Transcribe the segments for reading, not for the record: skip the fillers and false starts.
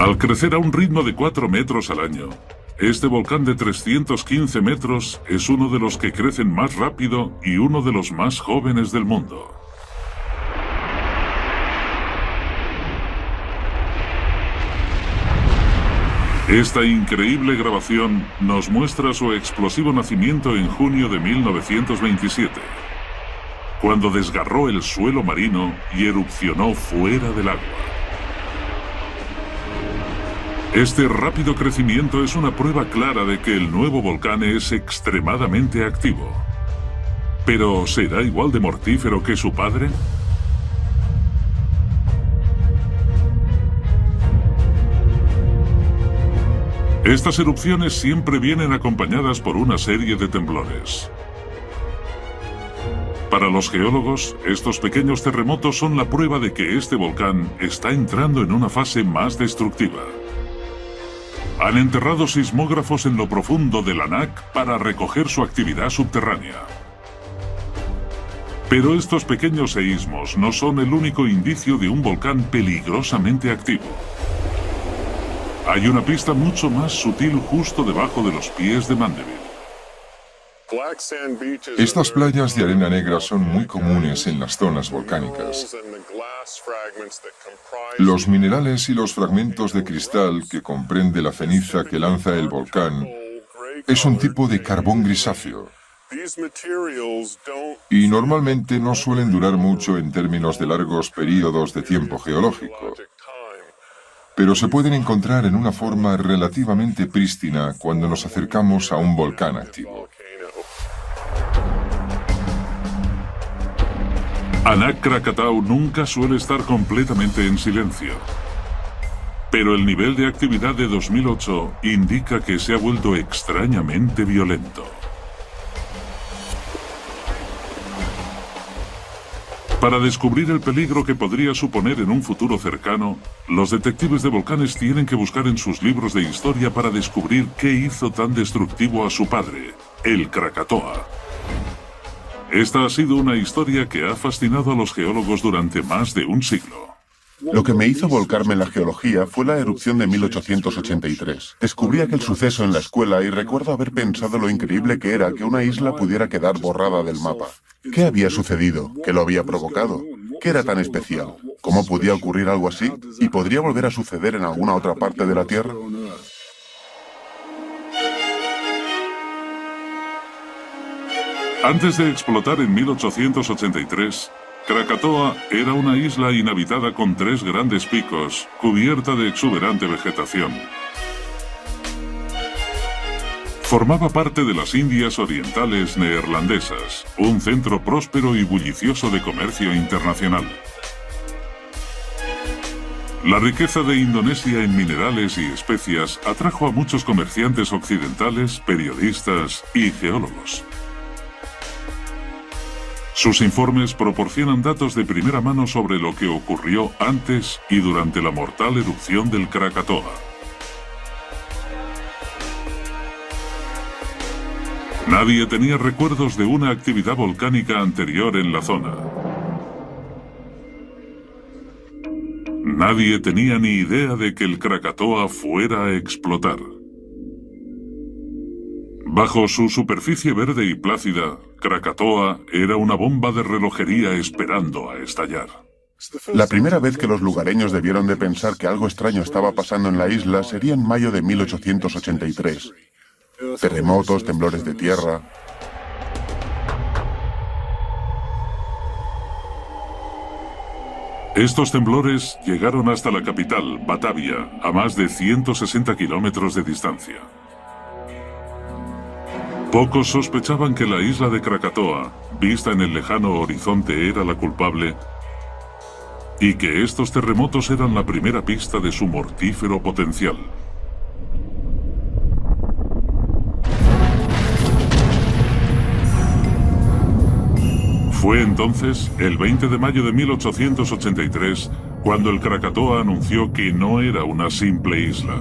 Al crecer a un ritmo de 4 metros al año, este volcán de 315 metros es uno de los que crecen más rápido y uno de los más jóvenes del mundo. Esta increíble grabación nos muestra su explosivo nacimiento en junio de 1927, cuando desgarró el suelo marino y erupcionó fuera del agua. Este rápido crecimiento es una prueba clara de que el nuevo volcán es extremadamente activo. ¿Pero será igual de mortífero que su padre? Estas erupciones siempre vienen acompañadas por una serie de temblores. Para los geólogos, estos pequeños terremotos son la prueba de que este volcán está entrando en una fase más destructiva. Han enterrado sismógrafos en lo profundo del Anak para recoger su actividad subterránea. Pero estos pequeños seísmos no son el único indicio de un volcán peligrosamente activo. Hay una pista mucho más sutil justo debajo de los pies de Mandeville. Estas playas de arena negra son muy comunes en las zonas volcánicas. Los minerales y los fragmentos de cristal que comprende la ceniza que lanza el volcán es un tipo de carbón grisáceo. Y normalmente no suelen durar mucho en términos de largos periodos de tiempo geológico. Pero se pueden encontrar en una forma relativamente prístina cuando nos acercamos a un volcán activo. Anak Krakatau nunca suele estar completamente en silencio. Pero el nivel de actividad de 2008 indica que se ha vuelto extrañamente violento. Para descubrir el peligro que podría suponer en un futuro cercano, los detectives de volcanes tienen que buscar en sus libros de historia para descubrir qué hizo tan destructivo a su padre, el Krakatoa. Esta ha sido una historia que ha fascinado a los geólogos durante más de un siglo. Lo que me hizo volcarme en la geología fue la erupción de 1883. Descubrí aquel suceso en la escuela y recuerdo haber pensado lo increíble que era que una isla pudiera quedar borrada del mapa. ¿Qué había sucedido? ¿Qué lo había provocado? ¿Qué era tan especial? ¿Cómo podía ocurrir algo así? ¿Y podría volver a suceder en alguna otra parte de la Tierra? Antes de explotar en 1883, Krakatoa era una isla inhabitada con 3 grandes picos, cubierta de exuberante vegetación. Formaba parte de las Indias Orientales Neerlandesas, un centro próspero y bullicioso de comercio internacional. La riqueza de Indonesia en minerales y especias atrajo a muchos comerciantes occidentales, periodistas y geólogos. Sus informes proporcionan datos de primera mano sobre lo que ocurrió antes y durante la mortal erupción del Krakatoa. Nadie tenía recuerdos de una actividad volcánica anterior en la zona. Nadie tenía ni idea de que el Krakatoa fuera a explotar. Bajo su superficie verde y plácida, Krakatoa era una bomba de relojería esperando a estallar. La primera vez que los lugareños debieron de pensar que algo extraño estaba pasando en la isla sería en mayo de 1883. Terremotos, temblores de tierra. Estos temblores llegaron hasta la capital, Batavia, a más de 160 kilómetros de distancia. Pocos sospechaban que la isla de Krakatoa, vista en el lejano horizonte, era la culpable y que estos terremotos eran la primera pista de su mortífero potencial. Fue entonces, el 20 de mayo de 1883, cuando el Krakatoa anunció que no era una simple isla.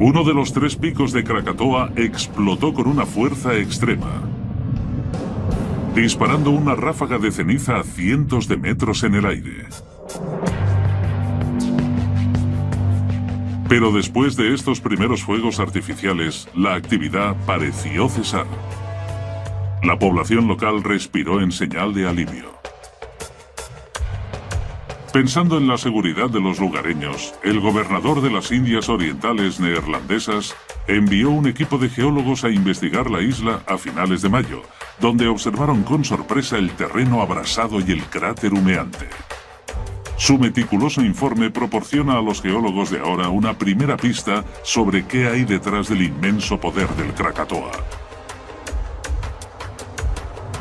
Uno de los 3 picos de Krakatoa explotó con una fuerza extrema, disparando una ráfaga de ceniza a cientos de metros en el aire. Pero después de estos primeros fuegos artificiales, la actividad pareció cesar. La población local respiró en señal de alivio. Pensando en la seguridad de los lugareños, el gobernador de las Indias Orientales neerlandesas envió un equipo de geólogos a investigar la isla a finales de mayo, donde observaron con sorpresa el terreno abrasado y el cráter humeante. Su meticuloso informe proporciona a los geólogos de ahora una primera pista sobre qué hay detrás del inmenso poder del Krakatoa.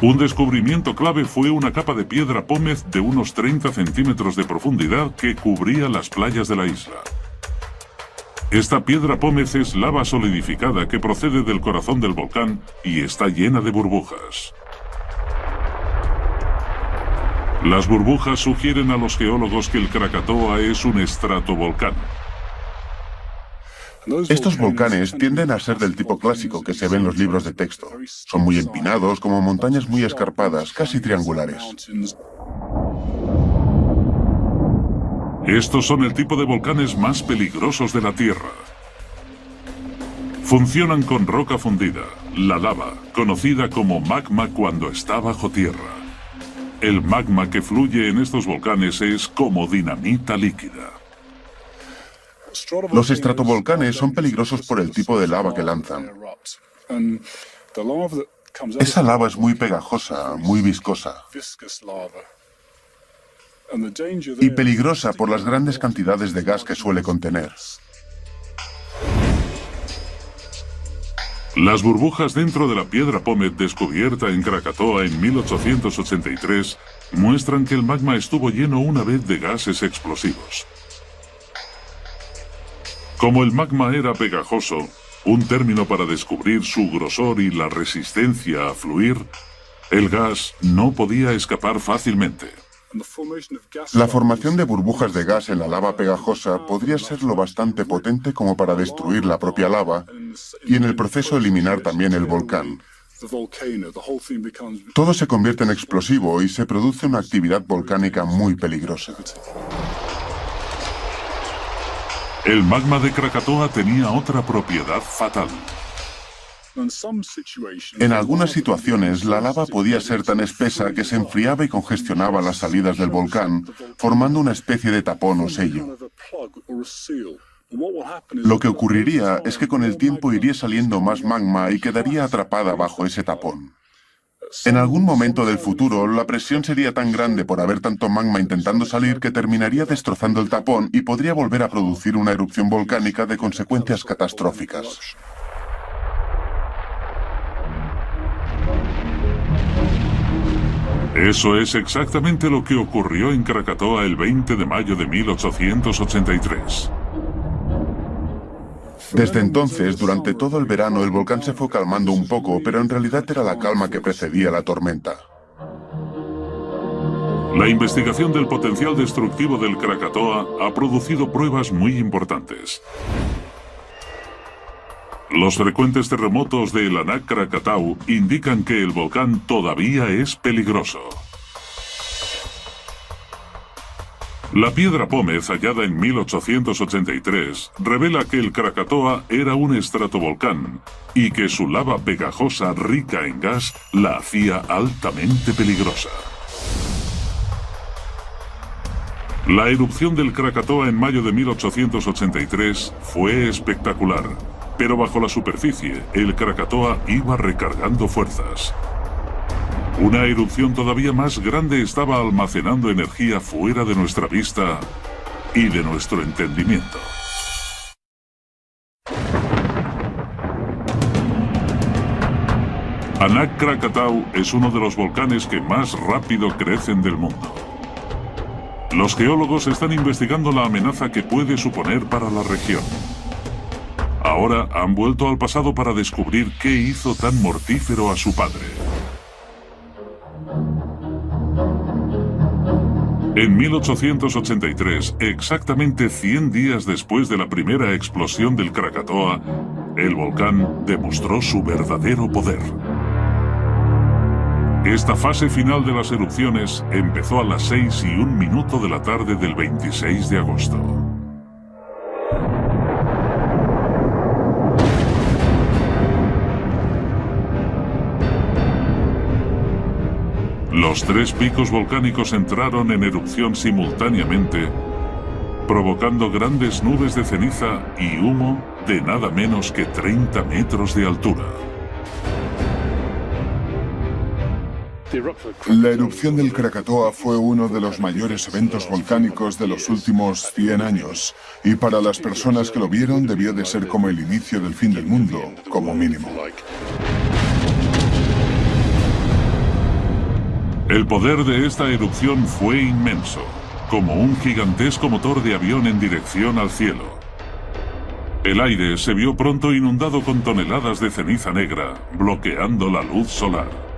Un descubrimiento clave fue una capa de piedra pómez de unos 30 centímetros de profundidad que cubría las playas de la isla. Esta piedra pómez es lava solidificada que procede del corazón del volcán y está llena de burbujas. Las burbujas sugieren a los geólogos que el Krakatoa es un estratovolcán. Estos volcanes tienden a ser del tipo clásico que se ve en los libros de texto. Son muy empinados, como montañas muy escarpadas, casi triangulares. Estos son el tipo de volcanes más peligrosos de la Tierra. Funcionan con roca fundida, la lava, conocida como magma cuando está bajo tierra. El magma que fluye en estos volcanes es como dinamita líquida. Los estratovolcanes son peligrosos por el tipo de lava que lanzan. Esa lava es muy pegajosa, muy viscosa. Y peligrosa por las grandes cantidades de gas que suele contener. Las burbujas dentro de la piedra pómez descubierta en Krakatoa en 1883 muestran que el magma estuvo lleno una vez de gases explosivos. Como el magma era pegajoso, un término para descubrir su grosor y la resistencia a fluir, el gas no podía escapar fácilmente. La formación de burbujas de gas en la lava pegajosa podría ser lo bastante potente como para destruir la propia lava y en el proceso eliminar también el volcán. Todo se convierte en explosivo y se produce una actividad volcánica muy peligrosa. El magma de Krakatoa tenía otra propiedad fatal. En algunas situaciones, la lava podía ser tan espesa que se enfriaba y congestionaba las salidas del volcán, formando una especie de tapón o sello. Lo que ocurriría es que con el tiempo iría saliendo más magma y quedaría atrapada bajo ese tapón. En algún momento del futuro, la presión sería tan grande por haber tanto magma intentando salir que terminaría destrozando el tapón y podría volver a producir una erupción volcánica de consecuencias catastróficas. Eso es exactamente lo que ocurrió en Krakatoa el 20 de mayo de 1883. Desde entonces, durante todo el verano, el volcán se fue calmando un poco, pero en realidad era la calma que precedía la tormenta. La investigación del potencial destructivo del Krakatoa ha producido pruebas muy importantes. Los frecuentes terremotos de Anak Krakatau indican que el volcán todavía es peligroso. La piedra pómez hallada en 1883 revela que el Krakatoa era un estratovolcán y que su lava pegajosa rica en gas la hacía altamente peligrosa. La erupción del Krakatoa en mayo de 1883 fue espectacular, pero bajo la superficie el Krakatoa iba recargando fuerzas. Una erupción todavía más grande estaba almacenando energía fuera de nuestra vista y de nuestro entendimiento. Anak Krakatau es uno de los volcanes que más rápido crecen del mundo. Los geólogos están investigando la amenaza que puede suponer para la región. Ahora han vuelto al pasado para descubrir qué hizo tan mortífero a su padre. En 1883, exactamente 100 días después de la primera explosión del Krakatoa, el volcán demostró su verdadero poder. Esta fase final de las erupciones empezó a las 6:01 de la tarde del 26 de agosto. Los 3 picos volcánicos entraron en erupción simultáneamente, provocando grandes nubes de ceniza y humo de nada menos que 30 metros de altura. La erupción del Krakatoa fue uno de los mayores eventos volcánicos de los últimos 100 años, y para las personas que lo vieron debió de ser como el inicio del fin del mundo, como mínimo. El poder de esta erupción fue inmenso, como un gigantesco motor de avión en dirección al cielo. El aire se vio pronto inundado con toneladas de ceniza negra, bloqueando la luz solar.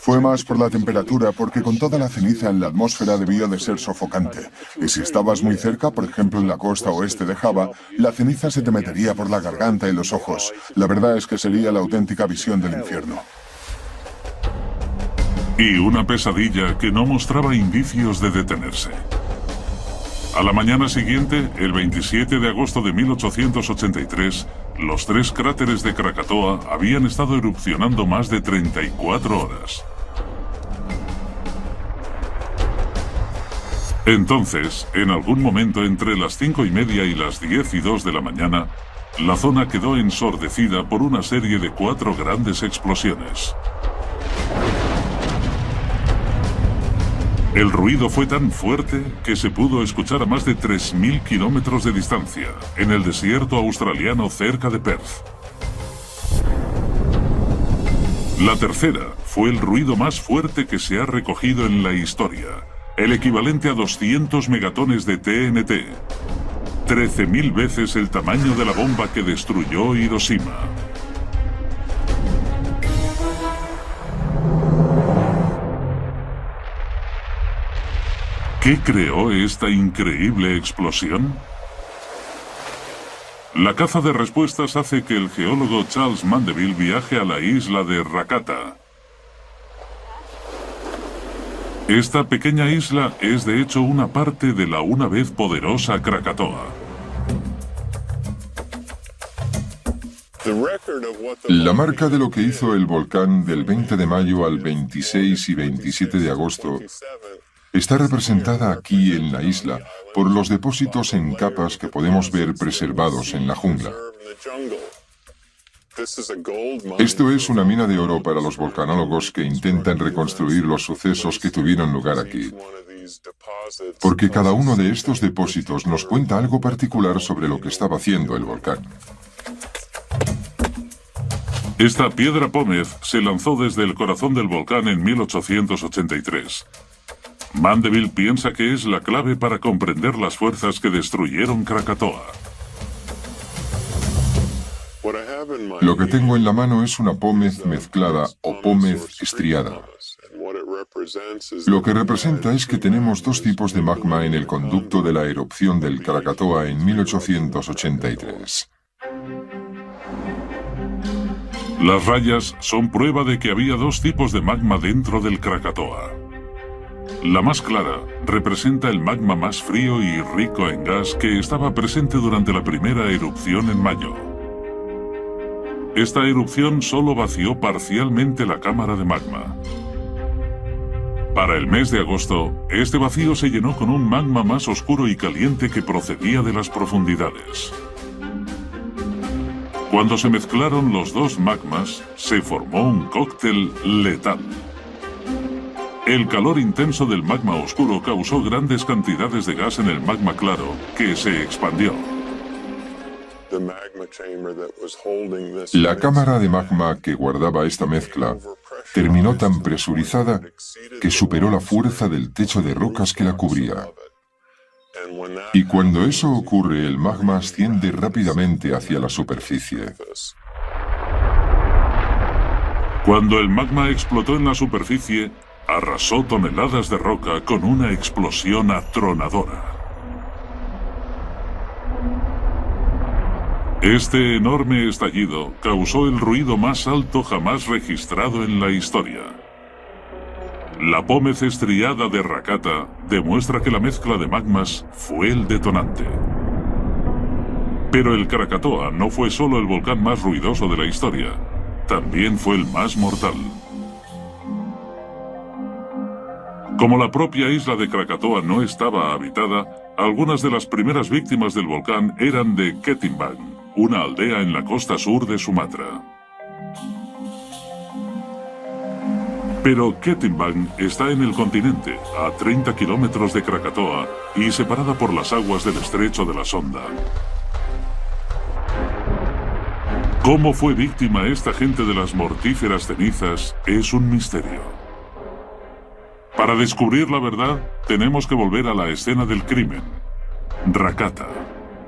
Fue más por la temperatura, porque con toda la ceniza en la atmósfera debió de ser sofocante. Y si estabas muy cerca, por ejemplo en la costa oeste de Java, la ceniza se te metería por la garganta y los ojos. La verdad es que sería la auténtica visión del infierno. Y una pesadilla que no mostraba indicios de detenerse. A la mañana siguiente, el 27 de agosto de 1883, los 3 cráteres de Krakatoa habían estado erupcionando más de 34 horas. Entonces, en algún momento entre las 5:30 y las 10:02 de la mañana, la zona quedó ensordecida por una serie de 4 grandes explosiones. El ruido fue tan fuerte que se pudo escuchar a más de 3.000 kilómetros de distancia, en el desierto australiano cerca de Perth. La tercera fue el ruido más fuerte que se ha recogido en la historia, el equivalente a 200 megatones de TNT, 13.000 veces el tamaño de la bomba que destruyó Hiroshima. ¿Qué creó esta increíble explosión? La caza de respuestas hace que el geólogo Charles Mandeville viaje a la isla de Rakata. Esta pequeña isla es de hecho una parte de la una vez poderosa Krakatoa. La marca de lo que hizo el volcán del 20 de mayo al 26 y 27 de agosto está representada aquí en la isla por los depósitos en capas que podemos ver preservados en la jungla. Esto es una mina de oro para los volcanólogos que intentan reconstruir los sucesos que tuvieron lugar aquí. Porque cada uno de estos depósitos nos cuenta algo particular sobre lo que estaba haciendo el volcán. Esta piedra pómez se lanzó desde el corazón del volcán en 1883. Mandeville piensa que es la clave para comprender las fuerzas que destruyeron Krakatoa. Lo que tengo en la mano es una pómez mezclada o pómez estriada. Lo que representa es que tenemos 2 tipos de magma en el conducto de la erupción del Krakatoa en 1883. Las rayas son prueba de que había 2 tipos de magma dentro del Krakatoa. La más clara representa el magma más frío y rico en gas que estaba presente durante la primera erupción en mayo. Esta erupción solo vació parcialmente la cámara de magma. Para el mes de agosto, este vacío se llenó con un magma más oscuro y caliente que procedía de las profundidades. Cuando se mezclaron los 2 magmas, se formó un cóctel letal. El calor intenso del magma oscuro causó grandes cantidades de gas en el magma claro, que se expandió. La cámara de magma que guardaba esta mezcla terminó tan presurizada que superó la fuerza del techo de rocas que la cubría. Y cuando eso ocurre, el magma asciende rápidamente hacia la superficie. Cuando el magma explotó en la superficie, arrasó toneladas de roca con una explosión atronadora. Este enorme estallido causó el ruido más alto jamás registrado en la historia. La pómez estriada de Rakata demuestra que la mezcla de magmas fue el detonante. Pero el Krakatoa no fue solo el volcán más ruidoso de la historia, también fue el más mortal. Como la propia isla de Krakatoa no estaba habitada, algunas de las primeras víctimas del volcán eran de Ketimbang, una aldea en la costa sur de Sumatra. Pero Ketimbang está en el continente, a 30 kilómetros de Krakatoa y separada por las aguas del estrecho de la Sonda. ¿Cómo fue víctima esta gente de las mortíferas cenizas? Es un misterio. Para descubrir la verdad, tenemos que volver a la escena del crimen, Rakata,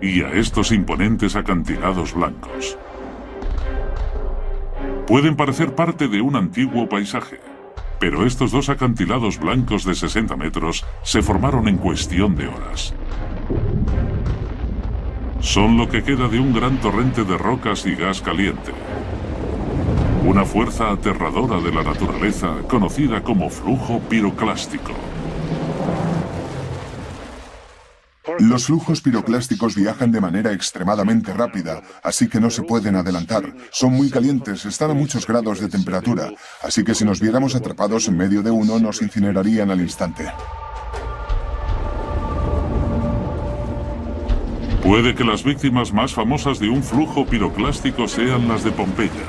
y a estos imponentes acantilados blancos. Pueden parecer parte de un antiguo paisaje, pero estos dos acantilados blancos de 60 metros se formaron en cuestión de horas. Son lo que queda de un gran torrente de rocas y gas caliente. Una fuerza aterradora de la naturaleza conocida como flujo piroclástico. Los flujos piroclásticos viajan de manera extremadamente rápida, así que no se pueden adelantar. Son muy calientes, están a muchos grados de temperatura, así que si nos viéramos atrapados en medio de uno, nos incinerarían al instante. Puede que las víctimas más famosas de un flujo piroclástico sean las de Pompeya,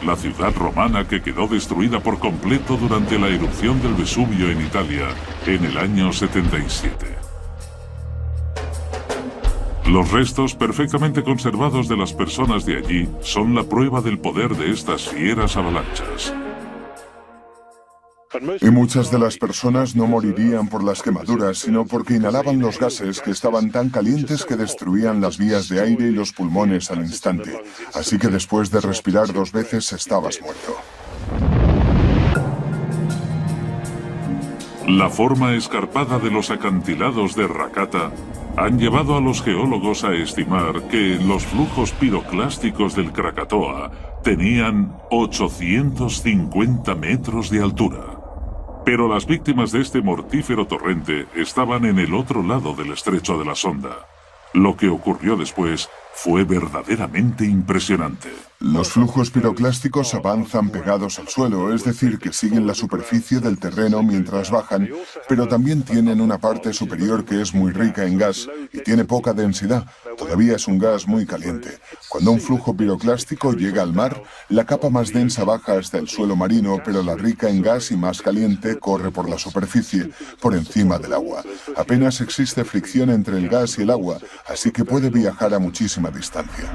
la ciudad romana que quedó destruida por completo durante la erupción del Vesubio en Italia en el año 77. Los restos perfectamente conservados de las personas de allí son la prueba del poder de estas fieras avalanchas. Y muchas de las personas no morirían por las quemaduras, sino porque inhalaban los gases que estaban tan calientes que destruían las vías de aire y los pulmones al instante. Así que después de respirar 2 veces estabas muerto. La forma escarpada de los acantilados de Rakata han llevado a los geólogos a estimar que los flujos piroclásticos del Krakatoa tenían 850 metros de altura. Pero las víctimas de este mortífero torrente estaban en el otro lado del estrecho de la Sonda. Lo que ocurrió después fue verdaderamente impresionante. Los flujos piroclásticos avanzan pegados al suelo, es decir, que siguen la superficie del terreno mientras bajan, pero también tienen una parte superior que es muy rica en gas y tiene poca densidad. Todavía es un gas muy caliente. Cuando un flujo piroclástico llega al mar, la capa más densa baja hasta el suelo marino, pero la rica en gas y más caliente corre por la superficie, por encima del agua. Apenas existe fricción entre el gas y el agua, así que puede viajar a muchísima distancia.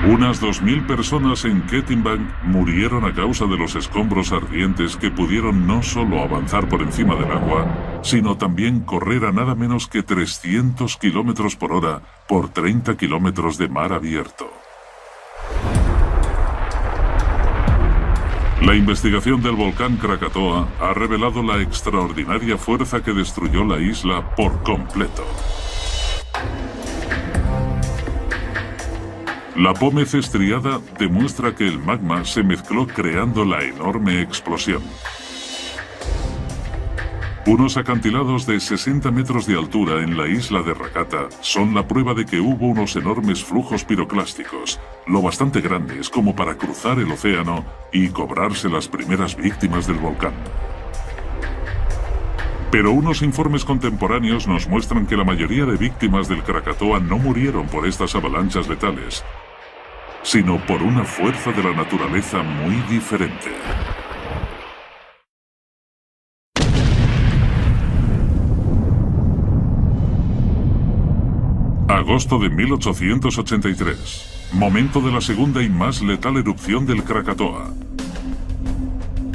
Unas 2000 personas en Ketimbang murieron a causa de los escombros ardientes que pudieron no solo avanzar por encima del agua, sino también correr a nada menos que 300 kilómetros por hora por 30 kilómetros de mar abierto. La investigación del volcán Krakatoa ha revelado la extraordinaria fuerza que destruyó la isla por completo. La pómez estriada demuestra que el magma se mezcló creando la enorme explosión. Unos acantilados de 60 metros de altura en la isla de Rakata son la prueba de que hubo unos enormes flujos piroclásticos, lo bastante grandes como para cruzar el océano y cobrarse las primeras víctimas del volcán. Pero unos informes contemporáneos nos muestran que la mayoría de víctimas del Krakatoa no murieron por estas avalanchas letales, sino por una fuerza de la naturaleza muy diferente. Agosto de 1883, momento de la segunda y más letal erupción del Krakatoa.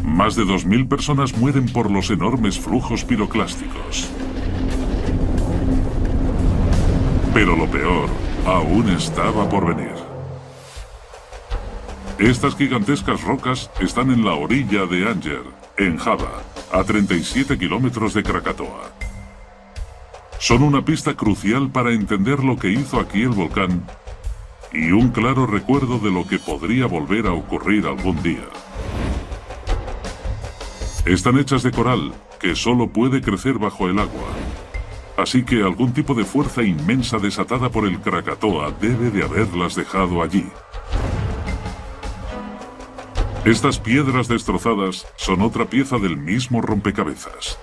Más de 2000 personas mueren por los enormes flujos piroclásticos. Pero lo peor aún estaba por venir. Estas gigantescas rocas están en la orilla de Anger, en Java, a 37 kilómetros de Krakatoa. Son una pista crucial para entender lo que hizo aquí el volcán y un claro recuerdo de lo que podría volver a ocurrir algún día. Están hechas de coral, que solo puede crecer bajo el agua. Así que algún tipo de fuerza inmensa desatada por el Krakatoa debe de haberlas dejado allí. Estas piedras destrozadas son otra pieza del mismo rompecabezas.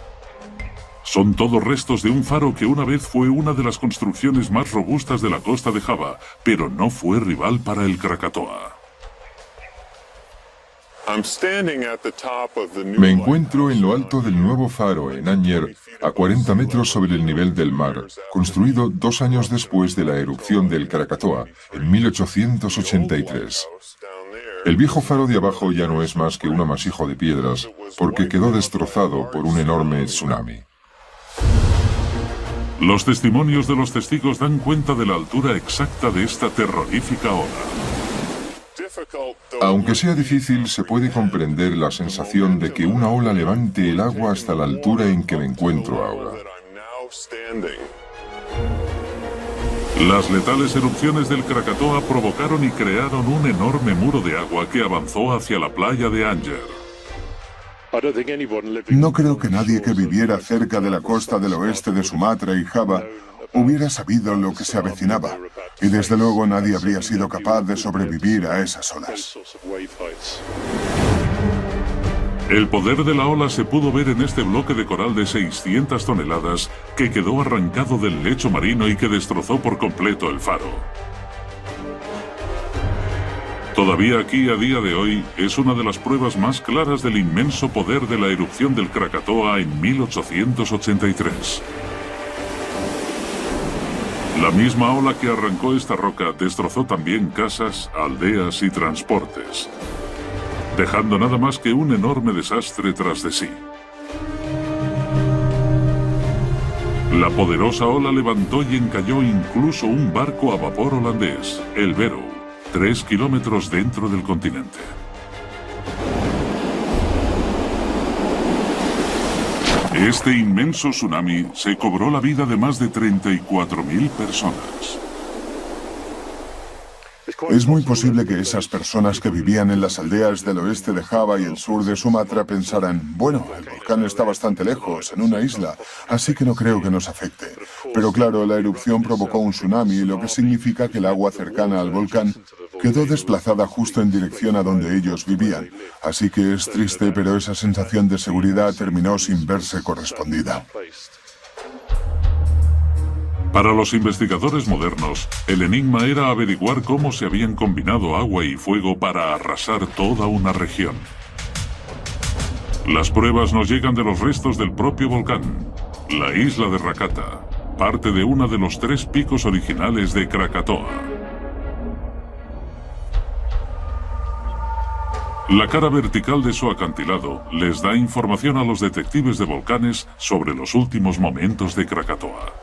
Son todos restos de un faro que una vez fue una de las construcciones más robustas de la costa de Java, pero no fue rival para el Krakatoa. Me encuentro en lo alto del nuevo faro en Anjer, a 40 metros sobre el nivel del mar, construido 2 años después de la erupción del Krakatoa, en 1883. El viejo faro de abajo ya no es más que un amasijo de piedras, porque quedó destrozado por un enorme tsunami. Los testimonios de los testigos dan cuenta de la altura exacta de esta terrorífica ola. Aunque sea difícil, se puede comprender la sensación de que una ola levante el agua hasta la altura en que me encuentro ahora. Las letales erupciones del Krakatoa provocaron y crearon un enorme muro de agua que avanzó hacia la playa de Anjer. No creo que nadie que viviera cerca de la costa del oeste de Sumatra y Java hubiera sabido lo que se avecinaba, y desde luego nadie habría sido capaz de sobrevivir a esas olas. El poder de la ola se pudo ver en este bloque de coral de 600 toneladas que quedó arrancado del lecho marino y que destrozó por completo el faro. Todavía aquí, a día de hoy, es una de las pruebas más claras del inmenso poder de la erupción del Krakatoa en 1883. La misma ola que arrancó esta roca destrozó también casas, aldeas y transportes, dejando nada más que un enorme desastre tras de sí. La poderosa ola levantó y encalló incluso un barco a vapor holandés, el Vero, 3 kilómetros dentro del continente. Este inmenso tsunami se cobró la vida de más de 34.000 personas. Es muy posible que esas personas que vivían en las aldeas del oeste de Java y el sur de Sumatra pensaran, bueno, el volcán está bastante lejos, en una isla, así que no creo que nos afecte. Pero claro, la erupción provocó un tsunami, lo que significa que el agua cercana al volcán quedó desplazada justo en dirección a donde ellos vivían. Así que es triste, pero esa sensación de seguridad terminó sin verse correspondida. Para los investigadores modernos, el enigma era averiguar cómo se habían combinado agua y fuego para arrasar toda una región. Las pruebas nos llegan de los restos del propio volcán, la isla de Rakata, parte de uno de los 3 picos originales de Krakatoa. La cara vertical de su acantilado les da información a los detectives de volcanes sobre los últimos momentos de Krakatoa.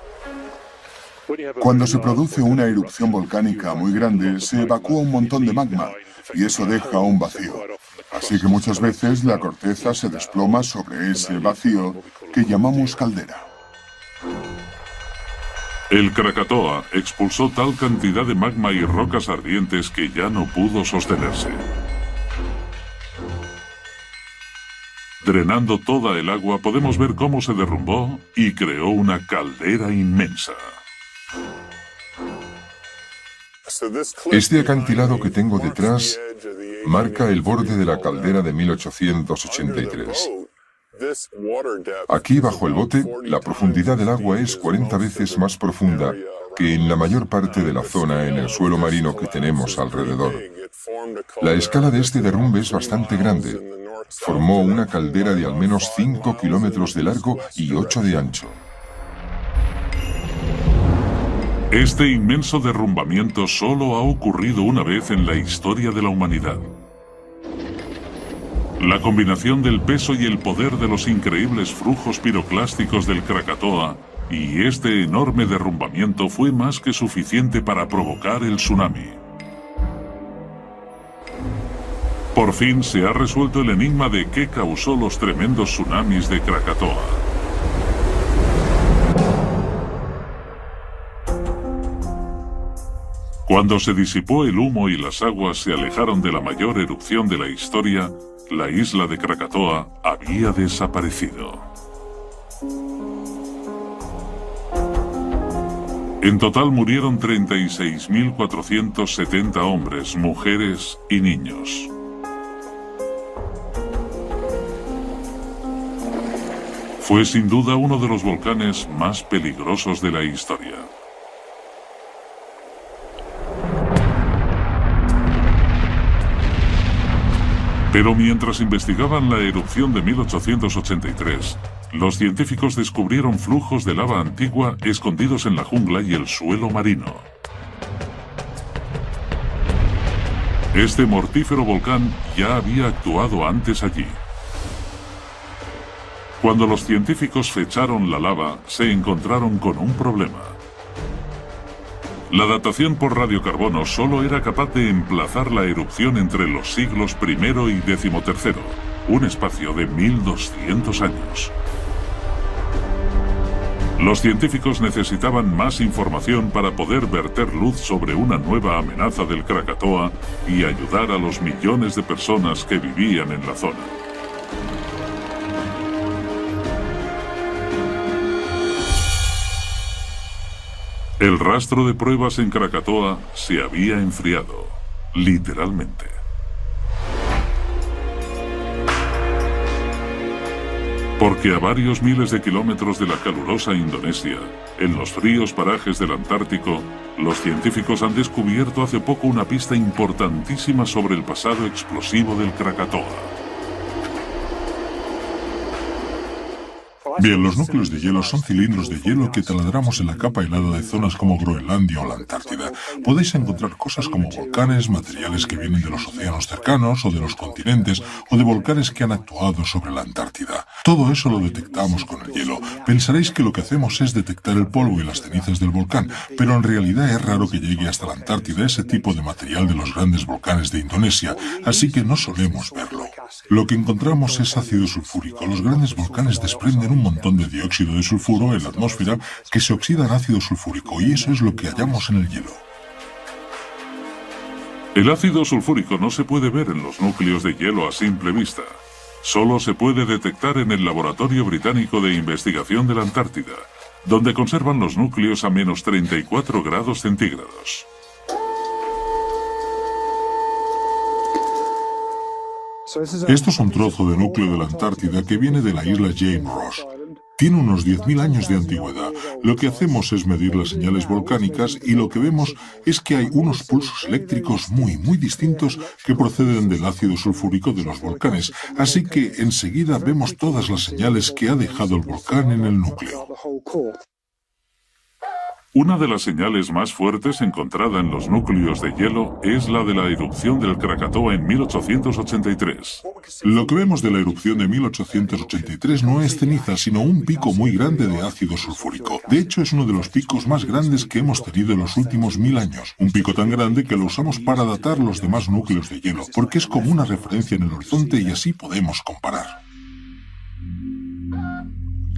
Cuando se produce una erupción volcánica muy grande, se evacúa un montón de magma, y eso deja un vacío. Así que muchas veces la corteza se desploma sobre ese vacío que llamamos caldera. El Krakatoa expulsó tal cantidad de magma y rocas ardientes que ya no pudo sostenerse. Drenando toda el agua, podemos ver cómo se derrumbó y creó una caldera inmensa. Este acantilado que tengo detrás marca el borde de la caldera de 1883. Aquí bajo el bote, la profundidad del agua es 40 veces más profunda que en la mayor parte de la zona en el suelo marino que tenemos alrededor. La escala de este derrumbe es bastante grande. Formó una caldera de al menos 5 kilómetros de largo y 8 de ancho. Este inmenso derrumbamiento solo ha ocurrido una vez en la historia de la humanidad. La combinación del peso y el poder de los increíbles flujos piroclásticos del Krakatoa y este enorme derrumbamiento fue más que suficiente para provocar el tsunami. Por fin se ha resuelto el enigma de qué causó los tremendos tsunamis de Krakatoa. Cuando se disipó el humo y las aguas se alejaron de la mayor erupción de la historia, la isla de Krakatoa había desaparecido. En total murieron 36.470 hombres, mujeres y niños. Fue sin duda uno de los volcanes más peligrosos de la historia. Pero mientras investigaban la erupción de 1883, los científicos descubrieron flujos de lava antigua escondidos en la jungla y el suelo marino. Este mortífero volcán ya había actuado antes allí. Cuando los científicos fecharon la lava, se encontraron con un problema. La datación por radiocarbono solo era capaz de emplazar la erupción entre los siglos I y XIII, un espacio de 1200 años. Los científicos necesitaban más información para poder verter luz sobre una nueva amenaza del Krakatoa y ayudar a los millones de personas que vivían en la zona. El rastro de pruebas en Krakatoa se había enfriado, literalmente. Porque a varios miles de kilómetros de la calurosa Indonesia, en los fríos parajes del Antártico, los científicos han descubierto hace poco una pista importantísima sobre el pasado explosivo del Krakatoa. Bien, los núcleos de hielo son cilindros de hielo que taladramos en la capa helada de zonas como Groenlandia o la Antártida. Podéis encontrar cosas como volcanes, materiales que vienen de los océanos cercanos o de los continentes, o de volcanes que han actuado sobre la Antártida. Todo eso lo detectamos con el hielo. Pensaréis que lo que hacemos es detectar el polvo y las cenizas del volcán, pero en realidad es raro que llegue hasta la Antártida ese tipo de material de los grandes volcanes de Indonesia, así que no solemos verlo. Lo que encontramos es ácido sulfúrico. Los grandes volcanes desprenden un montón de dióxido de sulfuro en la atmósfera que se oxida en ácido sulfúrico, y eso es lo que hallamos en el hielo. El ácido sulfúrico no se puede ver en los núcleos de hielo a simple vista. Solo se puede detectar en el Laboratorio Británico de Investigación de la Antártida, donde conservan los núcleos a menos 34 grados centígrados. Esto es un trozo de núcleo de la Antártida que viene de la isla James Ross. Tiene unos 10.000 años de antigüedad. Lo que hacemos es medir las señales volcánicas y lo que vemos es que hay unos pulsos eléctricos muy distintos que proceden del ácido sulfúrico de los volcanes. Así que enseguida vemos todas las señales que ha dejado el volcán en el núcleo. Una de las señales más fuertes encontrada en los núcleos de hielo es la de la erupción del Krakatoa en 1883. Lo que vemos de la erupción de 1883 no es ceniza, sino un pico muy grande de ácido sulfúrico. De hecho, es uno de los picos más grandes que hemos tenido en los últimos 1000 años. Un pico tan grande que lo usamos para datar los demás núcleos de hielo, porque es como una referencia en el horizonte y así podemos comparar.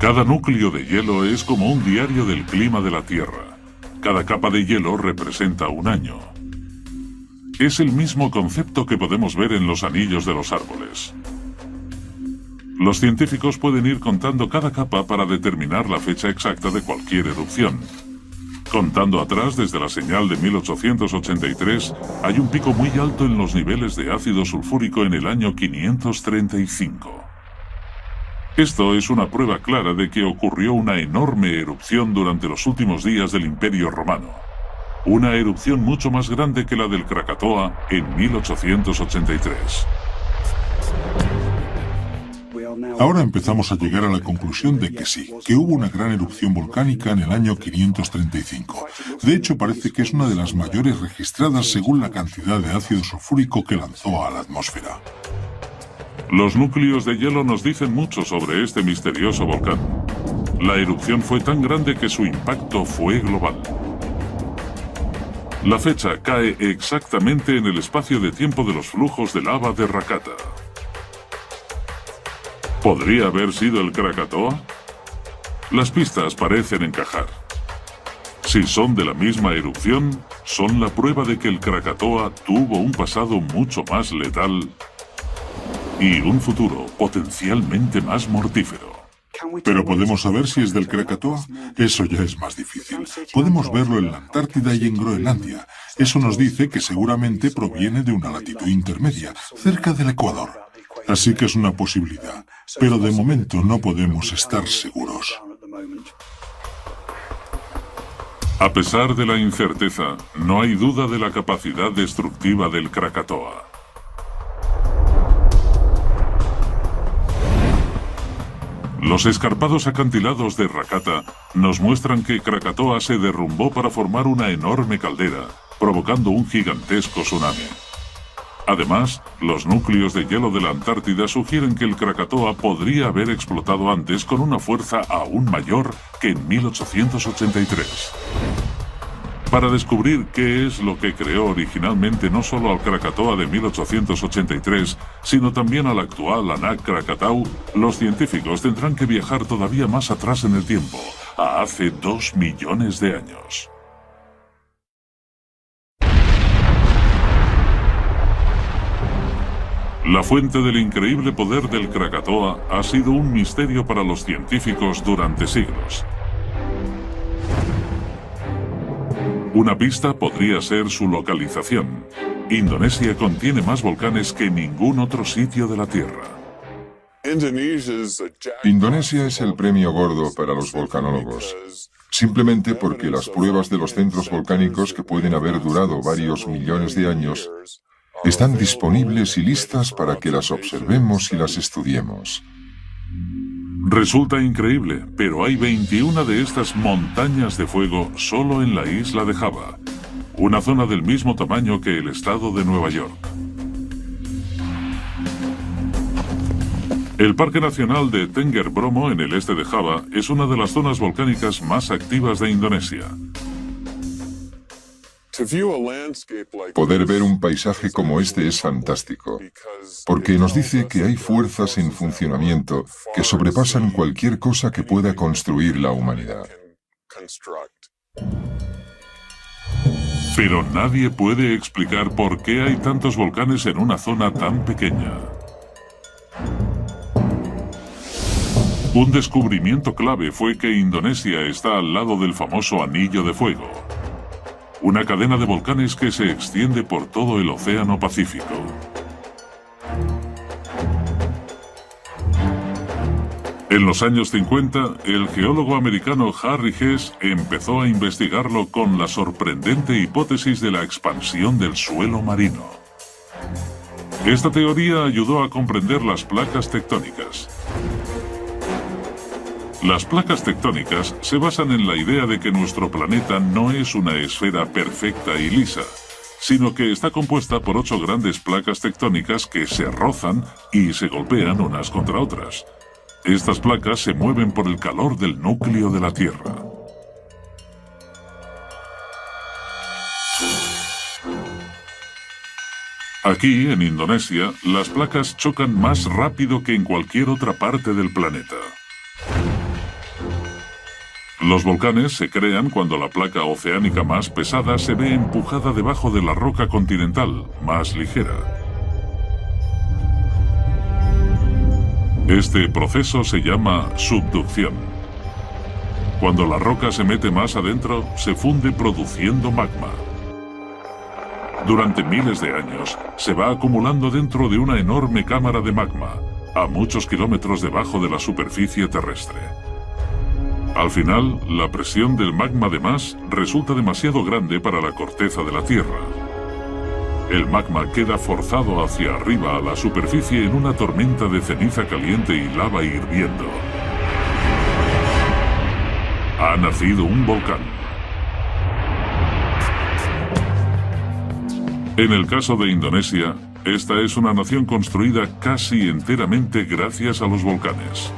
Cada núcleo de hielo es como un diario del clima de la Tierra. Cada capa de hielo representa un año. Es el mismo concepto que podemos ver en los anillos de los árboles. Los científicos pueden ir contando cada capa para determinar la fecha exacta de cualquier erupción. Contando atrás desde la señal de 1883, hay un pico muy alto en los niveles de ácido sulfúrico en el año 535. Esto es una prueba clara de que ocurrió una enorme erupción durante los últimos días del Imperio Romano. Una erupción mucho más grande que la del Krakatoa en 1883. Ahora empezamos a llegar a la conclusión de que sí, que hubo una gran erupción volcánica en el año 535. De hecho, parece que es una de las mayores registradas según la cantidad de ácido sulfúrico que lanzó a la atmósfera. Los núcleos de hielo nos dicen mucho sobre este misterioso volcán. La erupción fue tan grande que su impacto fue global. La fecha cae exactamente en el espacio de tiempo de los flujos de lava de Rakata. ¿Podría haber sido el Krakatoa? Las pistas parecen encajar. Si son de la misma erupción, son la prueba de que el Krakatoa tuvo un pasado mucho más letal y un futuro potencialmente más mortífero. ¿Pero podemos saber si es del Krakatoa? Eso ya es más difícil. Podemos verlo en la Antártida y en Groenlandia. Eso nos dice que seguramente proviene de una latitud intermedia, cerca del Ecuador. Así que es una posibilidad, pero de momento no podemos estar seguros. A pesar de la incerteza, no hay duda de la capacidad destructiva del Krakatoa. Los escarpados acantilados de Rakata nos muestran que Krakatoa se derrumbó para formar una enorme caldera, provocando un gigantesco tsunami. Además, los núcleos de hielo de la Antártida sugieren que el Krakatoa podría haber explotado antes con una fuerza aún mayor que en 1883. Para descubrir qué es lo que creó originalmente no solo al Krakatoa de 1883, sino también al actual Anak Krakatau, los científicos tendrán que viajar todavía más atrás en el tiempo, a hace 2 millones de años. La fuente del increíble poder del Krakatoa ha sido un misterio para los científicos durante siglos. Una pista podría ser su localización. Indonesia contiene más volcanes que ningún otro sitio de la Tierra. Indonesia es el premio gordo para los volcanólogos, simplemente porque las pruebas de los centros volcánicos, que pueden haber durado varios millones de años, están disponibles y listas para que las observemos y las estudiemos. Resulta increíble, pero hay 21 de estas montañas de fuego solo en la isla de Java, una zona del mismo tamaño que el estado de Nueva York. El Parque Nacional de Tengger Bromo, en el este de Java, es una de las zonas volcánicas más activas de Indonesia. Poder ver un paisaje como este es fantástico, porque nos dice que hay fuerzas en funcionamiento que sobrepasan cualquier cosa que pueda construir la humanidad. Pero nadie puede explicar por qué hay tantos volcanes en una zona tan pequeña. Un descubrimiento clave fue que Indonesia está al lado del famoso Anillo de Fuego, una cadena de volcanes que se extiende por todo el Océano Pacífico. En los años 50, el geólogo americano Harry Hess empezó a investigarlo con la sorprendente hipótesis de la expansión del suelo marino. Esta teoría ayudó a comprender las placas tectónicas. Las placas tectónicas se basan en la idea de que nuestro planeta no es una esfera perfecta y lisa, sino que está compuesta por 8 grandes placas tectónicas que se rozan y se golpean unas contra otras. Estas placas se mueven por el calor del núcleo de la Tierra. Aquí, en Indonesia, las placas chocan más rápido que en cualquier otra parte del planeta. Los volcanes se crean cuando la placa oceánica más pesada se ve empujada debajo de la roca continental, más ligera. Este proceso se llama subducción. Cuando la roca se mete más adentro, se funde produciendo magma. Durante miles de años, se va acumulando dentro de una enorme cámara de magma, a muchos kilómetros debajo de la superficie terrestre. Al final, la presión del magma de más resulta demasiado grande para la corteza de la Tierra. El magma queda forzado hacia arriba a la superficie en una tormenta de ceniza caliente y lava hirviendo. Ha nacido un volcán. En el caso de Indonesia, esta es una nación construida casi enteramente gracias a los volcanes.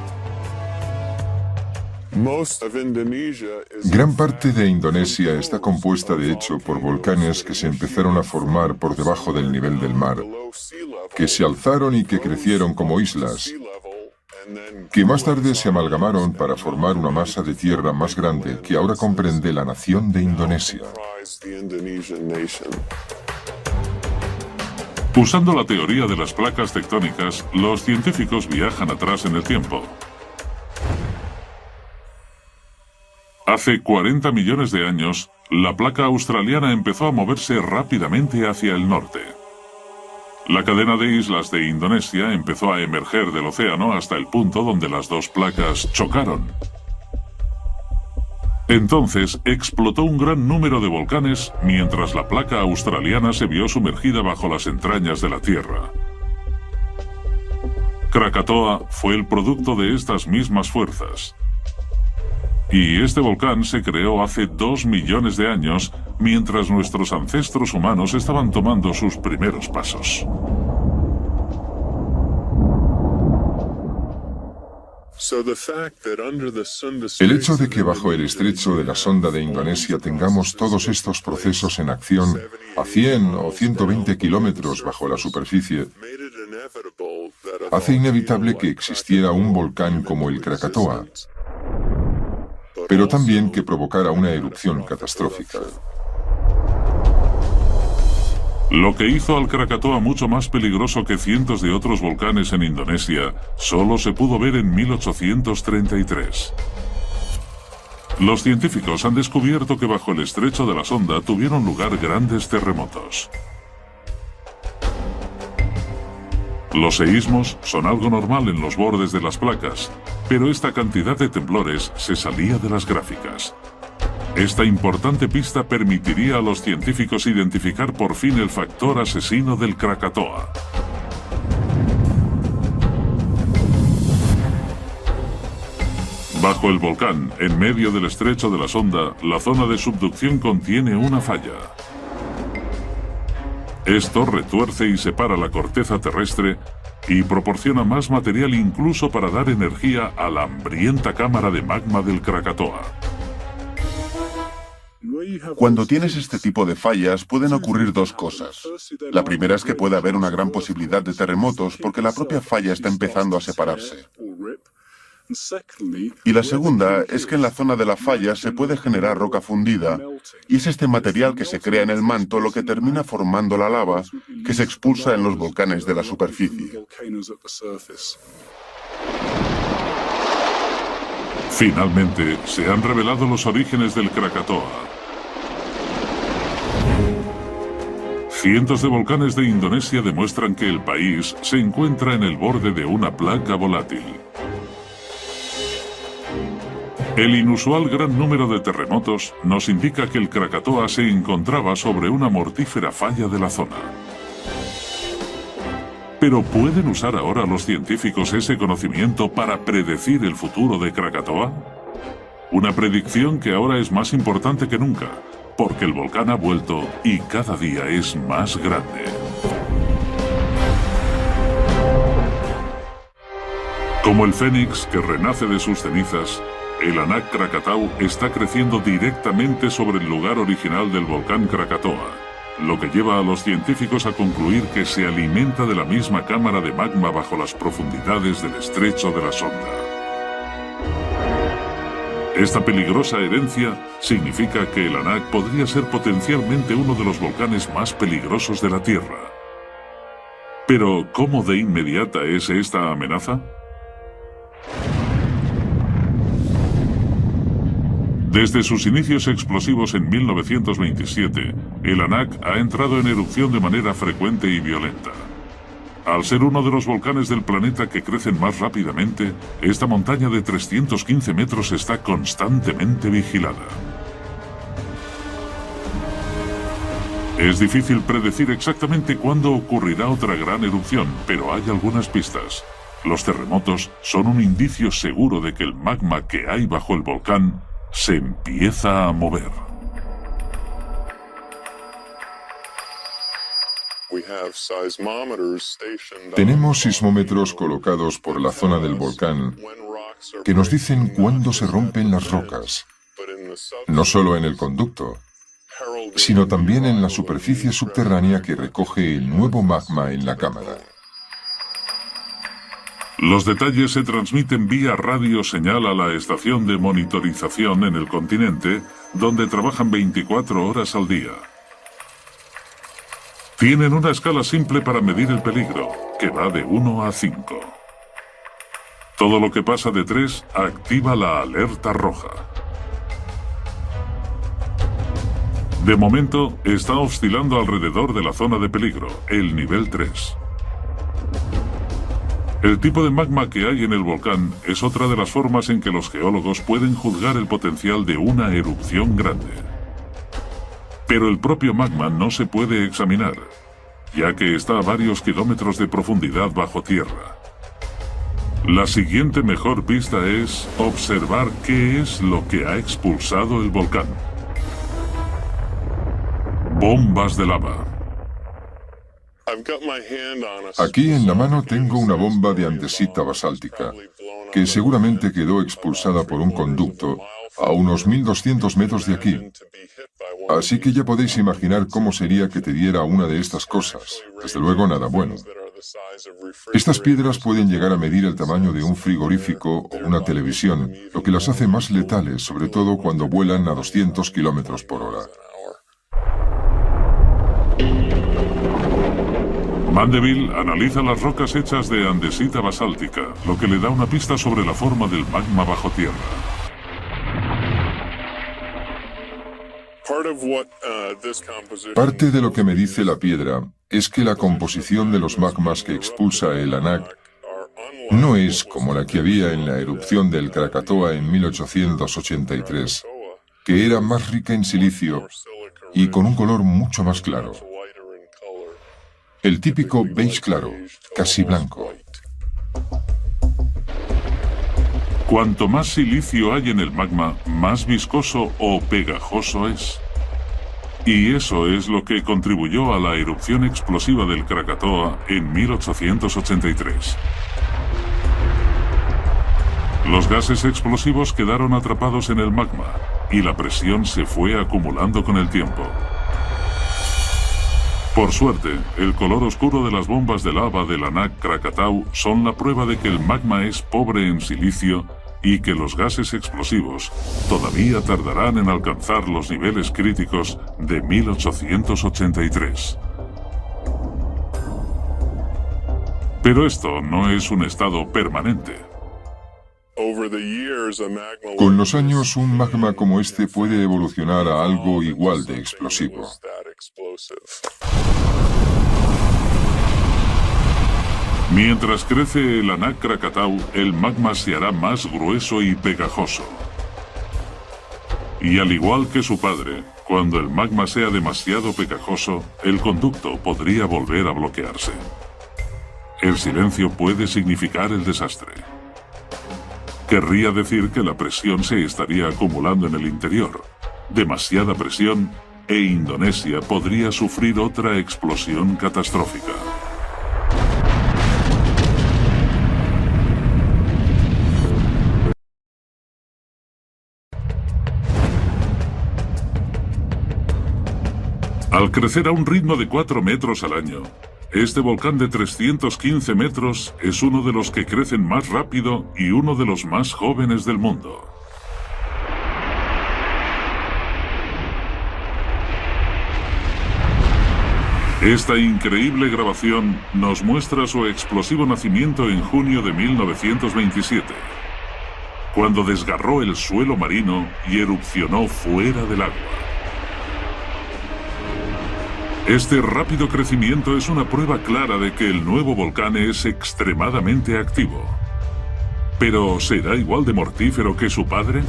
Gran parte de Indonesia está compuesta de hecho por volcanes que se empezaron a formar por debajo del nivel del mar, que se alzaron y que crecieron como islas, que más tarde se amalgamaron para formar una masa de tierra más grande que ahora comprende la nación de Indonesia. Usando la teoría de las placas tectónicas, los científicos viajan atrás en el tiempo. Hace 40 millones de años, la placa australiana empezó a moverse rápidamente hacia el norte. La cadena de islas de Indonesia empezó a emerger del océano hasta el punto donde las dos placas chocaron. Entonces explotó un gran número de volcanes mientras la placa australiana se vio sumergida bajo las entrañas de la Tierra. Krakatoa fue el producto de estas mismas fuerzas. Y este volcán se creó hace 2 millones de años mientras nuestros ancestros humanos estaban tomando sus primeros pasos. El hecho de que bajo el estrecho de la Sonda de Indonesia tengamos todos estos procesos en acción a 100 o 120 kilómetros bajo la superficie hace inevitable que existiera un volcán como el Krakatoa, pero también que provocara una erupción catastrófica. Lo que hizo al Krakatoa mucho más peligroso que cientos de otros volcanes en Indonesia solo se pudo ver en 1833. Los científicos han descubierto que bajo el estrecho de la Sonda tuvieron lugar grandes terremotos. Los seísmos son algo normal en los bordes de las placas, pero esta cantidad de temblores se salía de las gráficas. Esta importante pista permitiría a los científicos identificar por fin el factor asesino del Krakatoa. Bajo el volcán, en medio del estrecho de la Sonda, la zona de subducción contiene una falla. Esto retuerce y separa la corteza terrestre y proporciona más material incluso para dar energía a la hambrienta cámara de magma del Krakatoa. Cuando tienes este tipo de fallas, pueden ocurrir dos cosas. La primera es que puede haber una gran posibilidad de terremotos porque la propia falla está empezando a separarse. Y la segunda es que en la zona de la falla se puede generar roca fundida, y es este material que se crea en el manto lo que termina formando la lava que se expulsa en los volcanes de la superficie. Finalmente, se han revelado los orígenes del Krakatoa. Cientos de volcanes de Indonesia demuestran que el país se encuentra en el borde de una placa volátil. El inusual gran número de terremotos nos indica que el Krakatoa se encontraba sobre una mortífera falla de la zona. ¿Pero pueden usar ahora los científicos ese conocimiento para predecir el futuro de Krakatoa? Una predicción que ahora es más importante que nunca, porque el volcán ha vuelto y cada día es más grande. Como el fénix que renace de sus cenizas, el Anak Krakatau está creciendo directamente sobre el lugar original del volcán Krakatoa, lo que lleva a los científicos a concluir que se alimenta de la misma cámara de magma bajo las profundidades del estrecho de la Sonda. Esta peligrosa herencia significa que el Anak podría ser potencialmente uno de los volcanes más peligrosos de la Tierra. Pero, ¿cómo de inmediata es esta amenaza? Desde sus inicios explosivos en 1927, el Anak ha entrado en erupción de manera frecuente y violenta. Al ser uno de los volcanes del planeta que crecen más rápidamente, esta montaña de 315 metros está constantemente vigilada. Es difícil predecir exactamente cuándo ocurrirá otra gran erupción, pero hay algunas pistas. Los terremotos son un indicio seguro de que el magma que hay bajo el volcán se empieza a mover. Tenemos sismómetros colocados por la zona del volcán que nos dicen cuándo se rompen las rocas, no solo en el conducto, sino también en la superficie subterránea que recoge el nuevo magma en la cámara. Los detalles se transmiten vía radio señal a la estación de monitorización en el continente, donde trabajan 24 horas al día. Tienen una escala simple para medir el peligro, que va de 1 a 5. Todo lo que pasa de 3 activa la alerta roja. De momento, está oscilando alrededor de la zona de peligro, el nivel 3. El tipo de magma que hay en el volcán es otra de las formas en que los geólogos pueden juzgar el potencial de una erupción grande. Pero el propio magma no se puede examinar, ya que está a varios kilómetros de profundidad bajo tierra. La siguiente mejor pista es observar qué es lo que ha expulsado el volcán. Bombas de lava. Aquí en la mano tengo una bomba de andesita basáltica, que seguramente quedó expulsada por un conducto a unos 1200 metros de aquí. Así que ya podéis imaginar cómo sería que te diera una de estas cosas. Desde luego nada bueno. Estas piedras pueden llegar a medir el tamaño de un frigorífico o una televisión, lo que las hace más letales, sobre todo cuando vuelan a 200 kilómetros por hora. Mandeville analiza las rocas hechas de andesita basáltica, lo que le da una pista sobre la forma del magma bajo tierra. Parte de lo que me dice la piedra es que la composición de los magmas que expulsa el Anak no es como la que había en la erupción del Krakatoa en 1883, que era más rica en silicio y con un color mucho más claro. El típico beige claro, casi blanco. Cuanto más silicio hay en el magma, más viscoso o pegajoso es. Y eso es lo que contribuyó a la erupción explosiva del Krakatoa en 1883. Los gases explosivos quedaron atrapados en el magma y la presión se fue acumulando con el tiempo. Por suerte, el color oscuro de las bombas de lava del Anak Krakatau son la prueba de que el magma es pobre en silicio y que los gases explosivos todavía tardarán en alcanzar los niveles críticos de 1883. Pero esto no es un estado permanente. Con los años, un magma como este puede evolucionar a algo igual de explosivo. Mientras crece el Anak Krakatau, el magma se hará más grueso y pegajoso. Y al igual que su padre, cuando el magma sea demasiado pegajoso, el conducto podría volver a bloquearse. El silencio puede significar el desastre. Querría decir que la presión se estaría acumulando en el interior. Demasiada presión e Indonesia podría sufrir otra explosión catastrófica. Al crecer a un ritmo de 4 metros al año, este volcán de 315 metros es uno de los que crecen más rápido y uno de los más jóvenes del mundo. Esta increíble grabación nos muestra su explosivo nacimiento en junio de 1927, cuando desgarró el suelo marino y erupcionó fuera del agua. Este rápido crecimiento es una prueba clara de que el nuevo volcán es extremadamente activo. ¿Pero será igual de mortífero que su padre?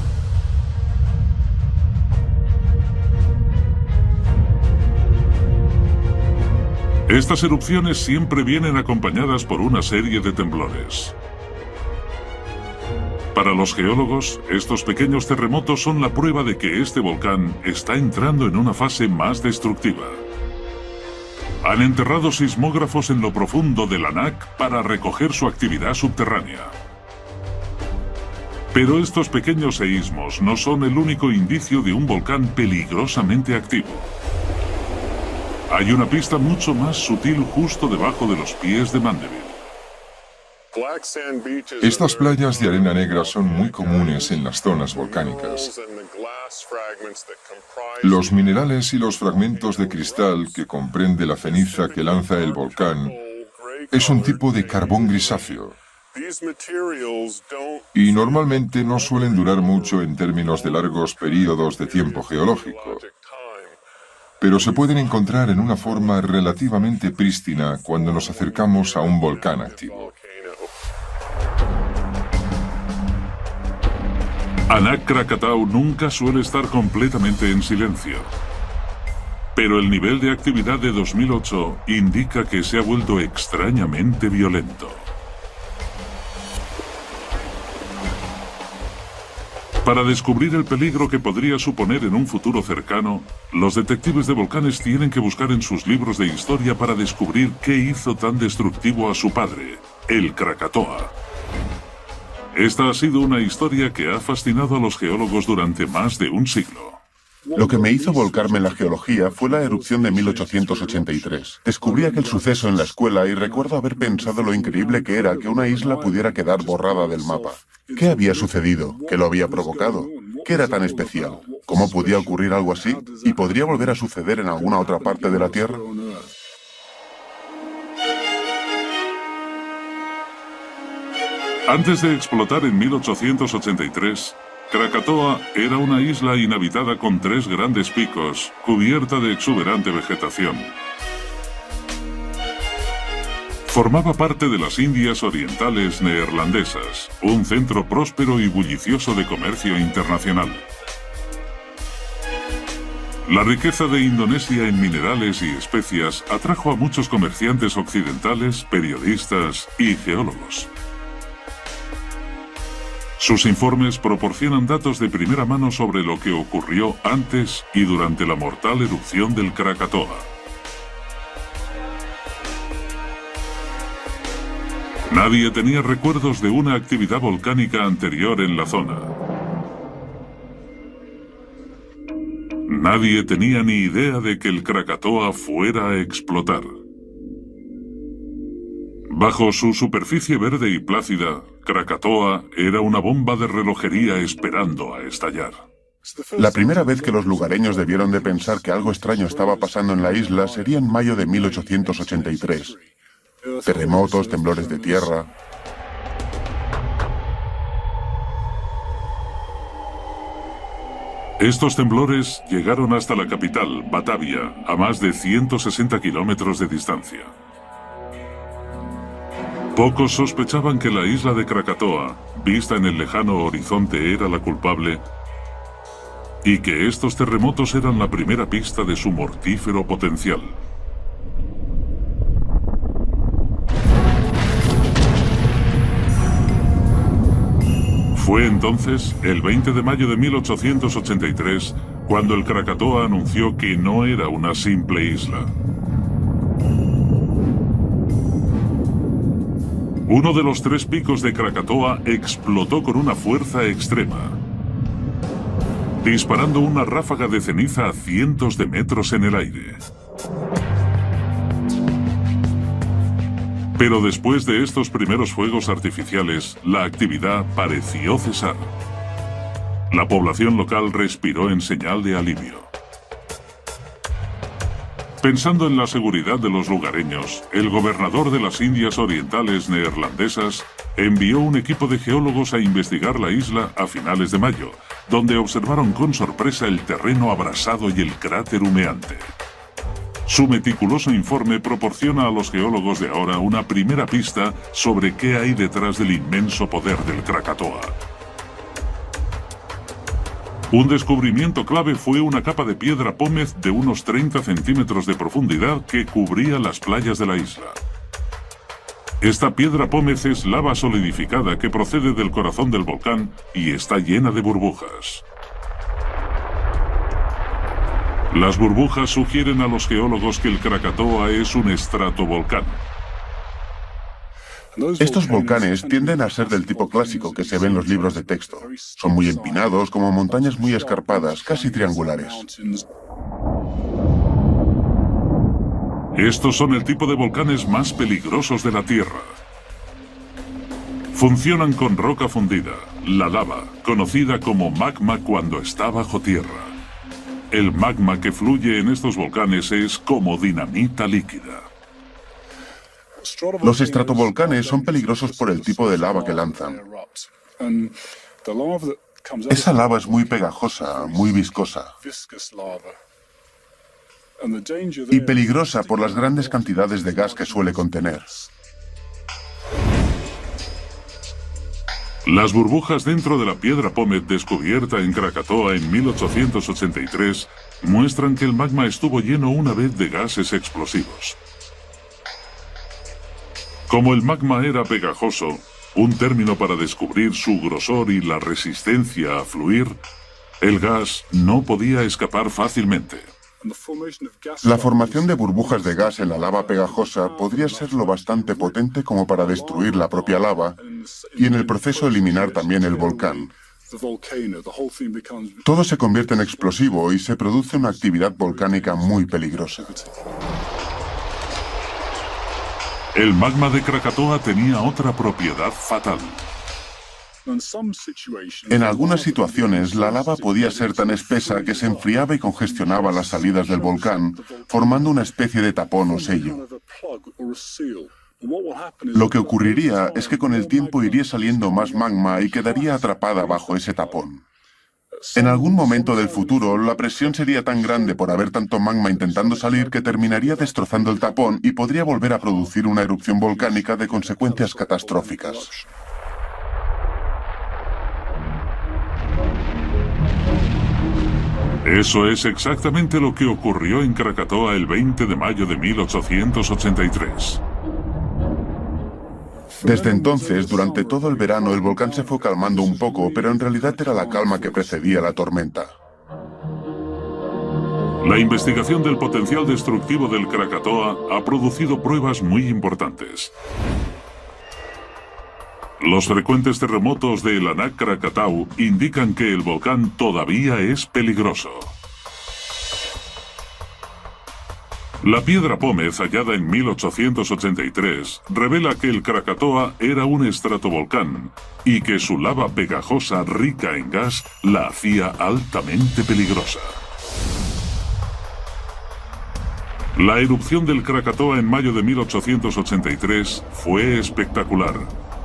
Estas erupciones siempre vienen acompañadas por una serie de temblores. Para los geólogos, estos pequeños terremotos son la prueba de que este volcán está entrando en una fase más destructiva. Han enterrado sismógrafos en lo profundo del Anak para recoger su actividad subterránea. Pero estos pequeños seísmos no son el único indicio de un volcán peligrosamente activo. Hay una pista mucho más sutil justo debajo de los pies de Mandeville. Estas playas de arena negra son muy comunes en las zonas volcánicas. Los minerales y los fragmentos de cristal que comprende la ceniza que lanza el volcán es un tipo de carbón grisáceo. Y normalmente no suelen durar mucho en términos de largos períodos de tiempo geológico, pero se pueden encontrar en una forma relativamente prístina cuando nos acercamos a un volcán activo. Anak Krakatau nunca suele estar completamente en silencio. Pero el nivel de actividad de 2008 indica que se ha vuelto extrañamente violento. Para descubrir el peligro que podría suponer en un futuro cercano, los detectives de volcanes tienen que buscar en sus libros de historia para descubrir qué hizo tan destructivo a su padre, el Krakatoa. Esta ha sido una historia que ha fascinado a los geólogos durante más de un siglo. Lo que me hizo volcarme en la geología fue la erupción de 1883. Descubrí aquel suceso en la escuela y recuerdo haber pensado lo increíble que era que una isla pudiera quedar borrada del mapa. ¿Qué había sucedido? ¿Qué lo había provocado? ¿Qué era tan especial? ¿Cómo podía ocurrir algo así? ¿Y podría volver a suceder en alguna otra parte de la Tierra? Antes de explotar en 1883, Krakatoa era una isla inhabitada con 3 grandes picos, cubierta de exuberante vegetación. Formaba parte de las Indias Orientales Neerlandesas, un centro próspero y bullicioso de comercio internacional. La riqueza de Indonesia en minerales y especias atrajo a muchos comerciantes occidentales, periodistas y geólogos. Sus informes proporcionan datos de primera mano sobre lo que ocurrió antes y durante la mortal erupción del Krakatoa. Nadie tenía recuerdos de una actividad volcánica anterior en la zona. Nadie tenía ni idea de que el Krakatoa fuera a explotar. Bajo su superficie verde y plácida, Krakatoa era una bomba de relojería esperando a estallar. La primera vez que los lugareños debieron de pensar que algo extraño estaba pasando en la isla sería en mayo de 1883. Terremotos, temblores de tierra. Estos temblores llegaron hasta la capital, Batavia, a más de 160 kilómetros de distancia. Pocos sospechaban que la isla de Krakatoa, vista en el lejano horizonte, era la culpable y que estos terremotos eran la primera pista de su mortífero potencial. Fue entonces, el 20 de mayo de 1883, cuando el Krakatoa anunció que no era una simple isla. Uno de los 3 picos de Krakatoa explotó con una fuerza extrema, disparando una ráfaga de ceniza a cientos de metros en el aire. Pero después de estos primeros fuegos artificiales, la actividad pareció cesar. La población local respiró en señal de alivio. Pensando en la seguridad de los lugareños, el gobernador de las Indias Orientales Neerlandesas envió un equipo de geólogos a investigar la isla a finales de mayo, donde observaron con sorpresa el terreno abrasado y el cráter humeante. Su meticuloso informe proporciona a los geólogos de ahora una primera pista sobre qué hay detrás del inmenso poder del Krakatoa. Un descubrimiento clave fue una capa de piedra pómez de unos 30 centímetros de profundidad que cubría las playas de la isla. Esta piedra pómez es lava solidificada que procede del corazón del volcán y está llena de burbujas. Las burbujas sugieren a los geólogos que el Krakatoa es un estratovolcán. Estos volcanes tienden a ser del tipo clásico que se ve en los libros de texto. Son muy empinados, como montañas muy escarpadas, casi triangulares. Estos son el tipo de volcanes más peligrosos de la Tierra. Funcionan con roca fundida, la lava, conocida como magma cuando está bajo tierra. El magma que fluye en estos volcanes es como dinamita líquida. Los estratovolcanes son peligrosos por el tipo de lava que lanzan. Esa lava es muy pegajosa, muy viscosa. Y peligrosa por las grandes cantidades de gas que suele contener. Las burbujas dentro de la piedra Pómez descubierta en Krakatoa en 1883 muestran que el magma estuvo lleno una vez de gases explosivos. Como el magma era pegajoso, un término para descubrir su grosor y la resistencia a fluir, el gas no podía escapar fácilmente. La formación de burbujas de gas en la lava pegajosa podría ser lo bastante potente como para destruir la propia lava y en el proceso eliminar también el volcán. Todo se convierte en explosivo y se produce una actividad volcánica muy peligrosa. El magma de Krakatoa tenía otra propiedad fatal. En algunas situaciones, la lava podía ser tan espesa que se enfriaba y congestionaba las salidas del volcán, formando una especie de tapón o sello. Lo que ocurriría es que con el tiempo iría saliendo más magma y quedaría atrapada bajo ese tapón. En algún momento del futuro, la presión sería tan grande por haber tanto magma intentando salir que terminaría destrozando el tapón y podría volver a producir una erupción volcánica de consecuencias catastróficas. Eso es exactamente lo que ocurrió en Krakatoa el 20 de mayo de 1883. Desde entonces, durante todo el verano, el volcán se fue calmando un poco, pero en realidad era la calma que precedía la tormenta. La investigación del potencial destructivo del Krakatoa ha producido pruebas muy importantes. Los frecuentes terremotos de el Anak Krakatau indican que el volcán todavía es peligroso. La piedra Pómez, hallada en 1883, revela que el Krakatoa era un estratovolcán y que su lava pegajosa rica en gas la hacía altamente peligrosa. La erupción del Krakatoa en mayo de 1883 fue espectacular,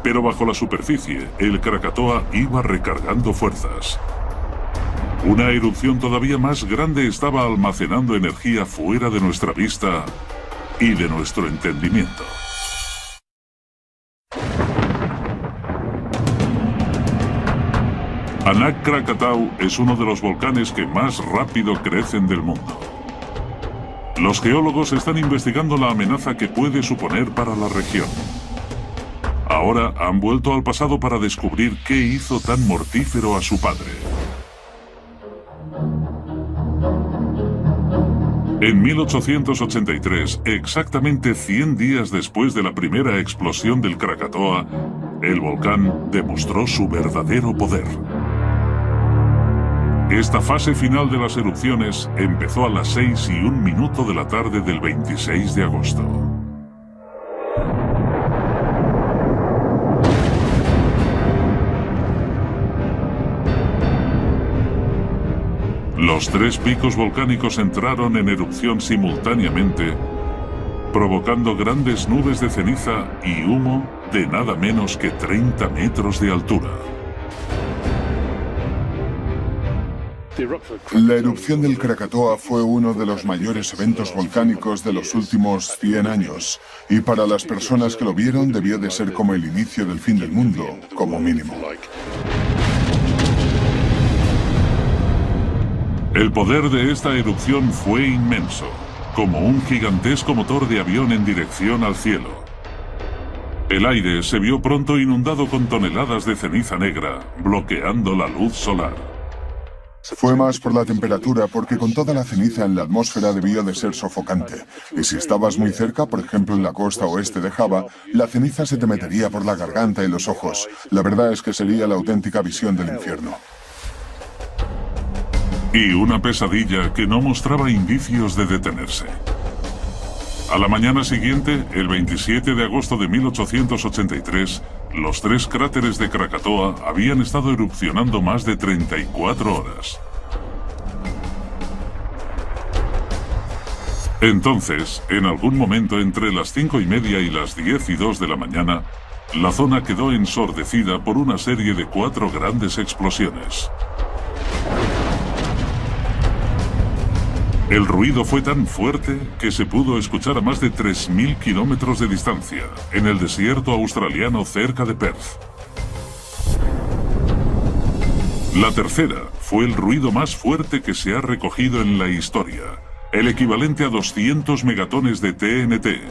pero bajo la superficie, el Krakatoa iba recargando fuerzas. Una erupción todavía más grande estaba almacenando energía fuera de nuestra vista y de nuestro entendimiento. Anak Krakatau es uno de los volcanes que más rápido crecen del mundo. Los geólogos están investigando la amenaza que puede suponer para la región. Ahora han vuelto al pasado para descubrir qué hizo tan mortífero a su padre. En 1883, exactamente 100 días después de la primera explosión del Krakatoa, el volcán demostró su verdadero poder. Esta fase final de las erupciones empezó a las 6:01 de la tarde del 26 de agosto. Los tres picos volcánicos entraron en erupción simultáneamente, provocando grandes nubes de ceniza y humo de nada menos que 30 metros de altura. La erupción del Krakatoa fue uno de los mayores eventos volcánicos de los últimos 100 años, y para las personas que lo vieron debió de ser como el inicio del fin del mundo, como mínimo. El poder de esta erupción fue inmenso, como un gigantesco motor de avión en dirección al cielo. El aire se vio pronto inundado con toneladas de ceniza negra, bloqueando la luz solar. Fue más por la temperatura, porque con toda la ceniza en la atmósfera debió de ser sofocante. Y si estabas muy cerca, por ejemplo en la costa oeste de Java, la ceniza se te metería por la garganta y los ojos. La verdad es que sería la auténtica visión del infierno. Y una pesadilla que no mostraba indicios de detenerse. A la mañana siguiente, el 27 de agosto de 1883, Los 3 cráteres de Krakatoa habían estado erupcionando más de 34 horas. Entonces, en algún momento entre las 5:30 y las 10:02 de la mañana, la zona quedó ensordecida por una serie de 4 grandes explosiones. El ruido fue tan fuerte que se pudo escuchar a más de 3.000 kilómetros de distancia, en el desierto australiano cerca de Perth. La tercera fue el ruido más fuerte que se ha recogido en la historia, el equivalente a 200 megatones de TNT,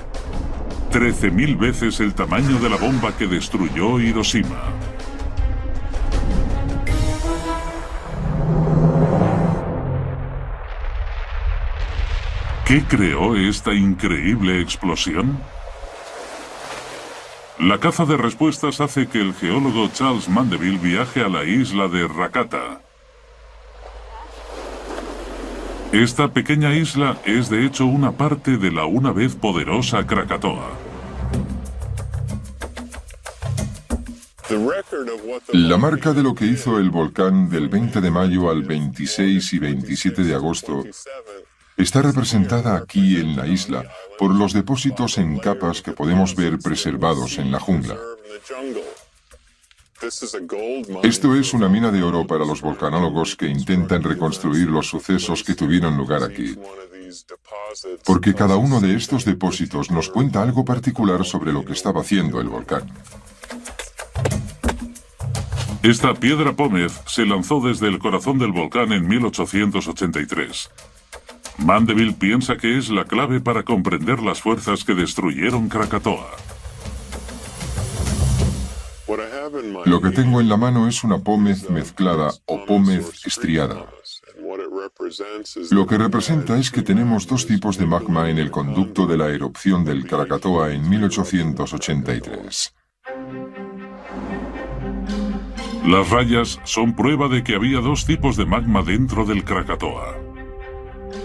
13.000 veces el tamaño de la bomba que destruyó Hiroshima. ¿Qué creó esta increíble explosión? La caza de respuestas hace que el geólogo Charles Mandeville viaje a la isla de Rakata. Esta pequeña isla es de hecho una parte de la una vez poderosa Krakatoa. La marca de lo que hizo el volcán del 20 de mayo al 26 y 27 de agosto está representada aquí en la isla por los depósitos en capas que podemos ver preservados en la jungla. Esto es una mina de oro para los volcanólogos que intentan reconstruir los sucesos que tuvieron lugar aquí. Porque cada uno de estos depósitos nos cuenta algo particular sobre lo que estaba haciendo el volcán. Esta piedra pómez se lanzó desde el corazón del volcán en 1883. Mandeville piensa que es la clave para comprender las fuerzas que destruyeron Krakatoa. Lo que tengo en la mano es una pómez mezclada o pómez estriada. Lo que representa es que tenemos 2 tipos de magma en el conducto de la erupción del Krakatoa en 1883. Las rayas son prueba de que había 2 tipos de magma dentro del Krakatoa.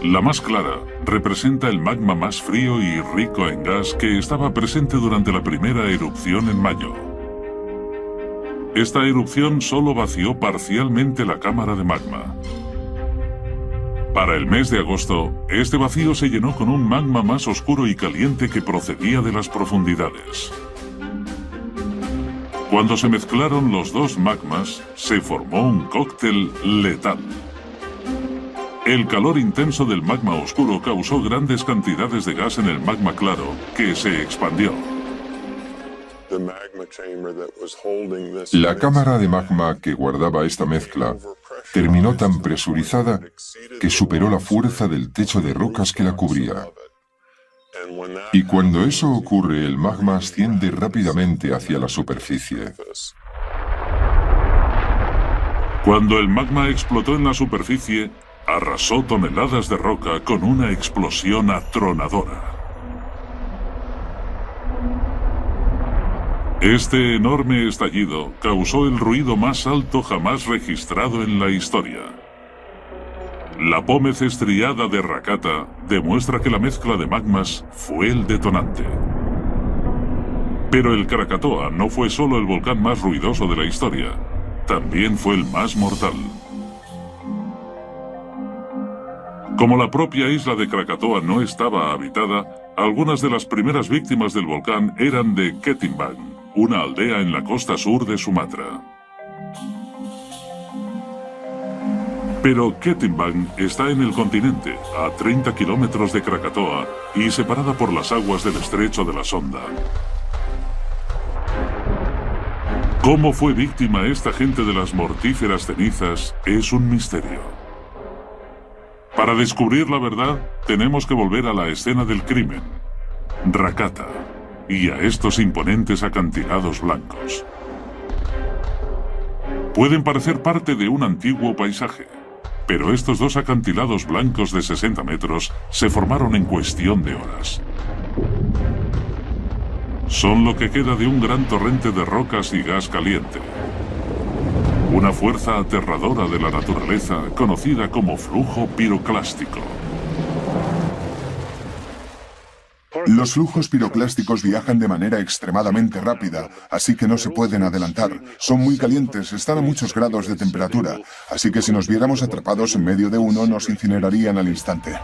La más clara representa el magma más frío y rico en gas que estaba presente durante la primera erupción en mayo. Esta erupción solo vació parcialmente la cámara de magma. Para el mes de agosto, este vacío se llenó con un magma más oscuro y caliente que procedía de las profundidades. Cuando se mezclaron los 2 magmas, se formó un cóctel letal. El calor intenso del magma oscuro causó grandes cantidades de gas en el magma claro, que se expandió. La cámara de magma que guardaba esta mezcla terminó tan presurizada que superó la fuerza del techo de rocas que la cubría. Y cuando eso ocurre, el magma asciende rápidamente hacia la superficie. Cuando el magma explotó en la superficie, arrasó toneladas de roca con una explosión atronadora. Este enorme estallido causó el ruido más alto jamás registrado en la historia. La pómez estriada de Rakata demuestra que la mezcla de magmas fue el detonante. Pero el Krakatoa no fue solo el volcán más ruidoso de la historia, también fue el más mortal. Como la propia isla de Krakatoa no estaba habitada, algunas de las primeras víctimas del volcán eran de Ketimbang, una aldea en la costa sur de Sumatra. Pero Ketimbang está en el continente, a 30 kilómetros de Krakatoa y separada por las aguas del estrecho de la Sonda. ¿Cómo fue víctima esta gente de las mortíferas cenizas? Es un misterio. Para descubrir la verdad, tenemos que volver a la escena del crimen, Rakata, y a estos imponentes acantilados blancos. Pueden parecer parte de un antiguo paisaje, pero estos 2 acantilados blancos de 60 metros se formaron en cuestión de horas. Son lo que queda de un gran torrente de rocas y gas caliente. Una fuerza aterradora de la naturaleza conocida como flujo piroclástico. Los flujos piroclásticos viajan de manera extremadamente rápida, así que no se pueden adelantar. Son muy calientes, están a muchos grados de temperatura, así que si nos viéramos atrapados en medio de uno, nos incinerarían al instante.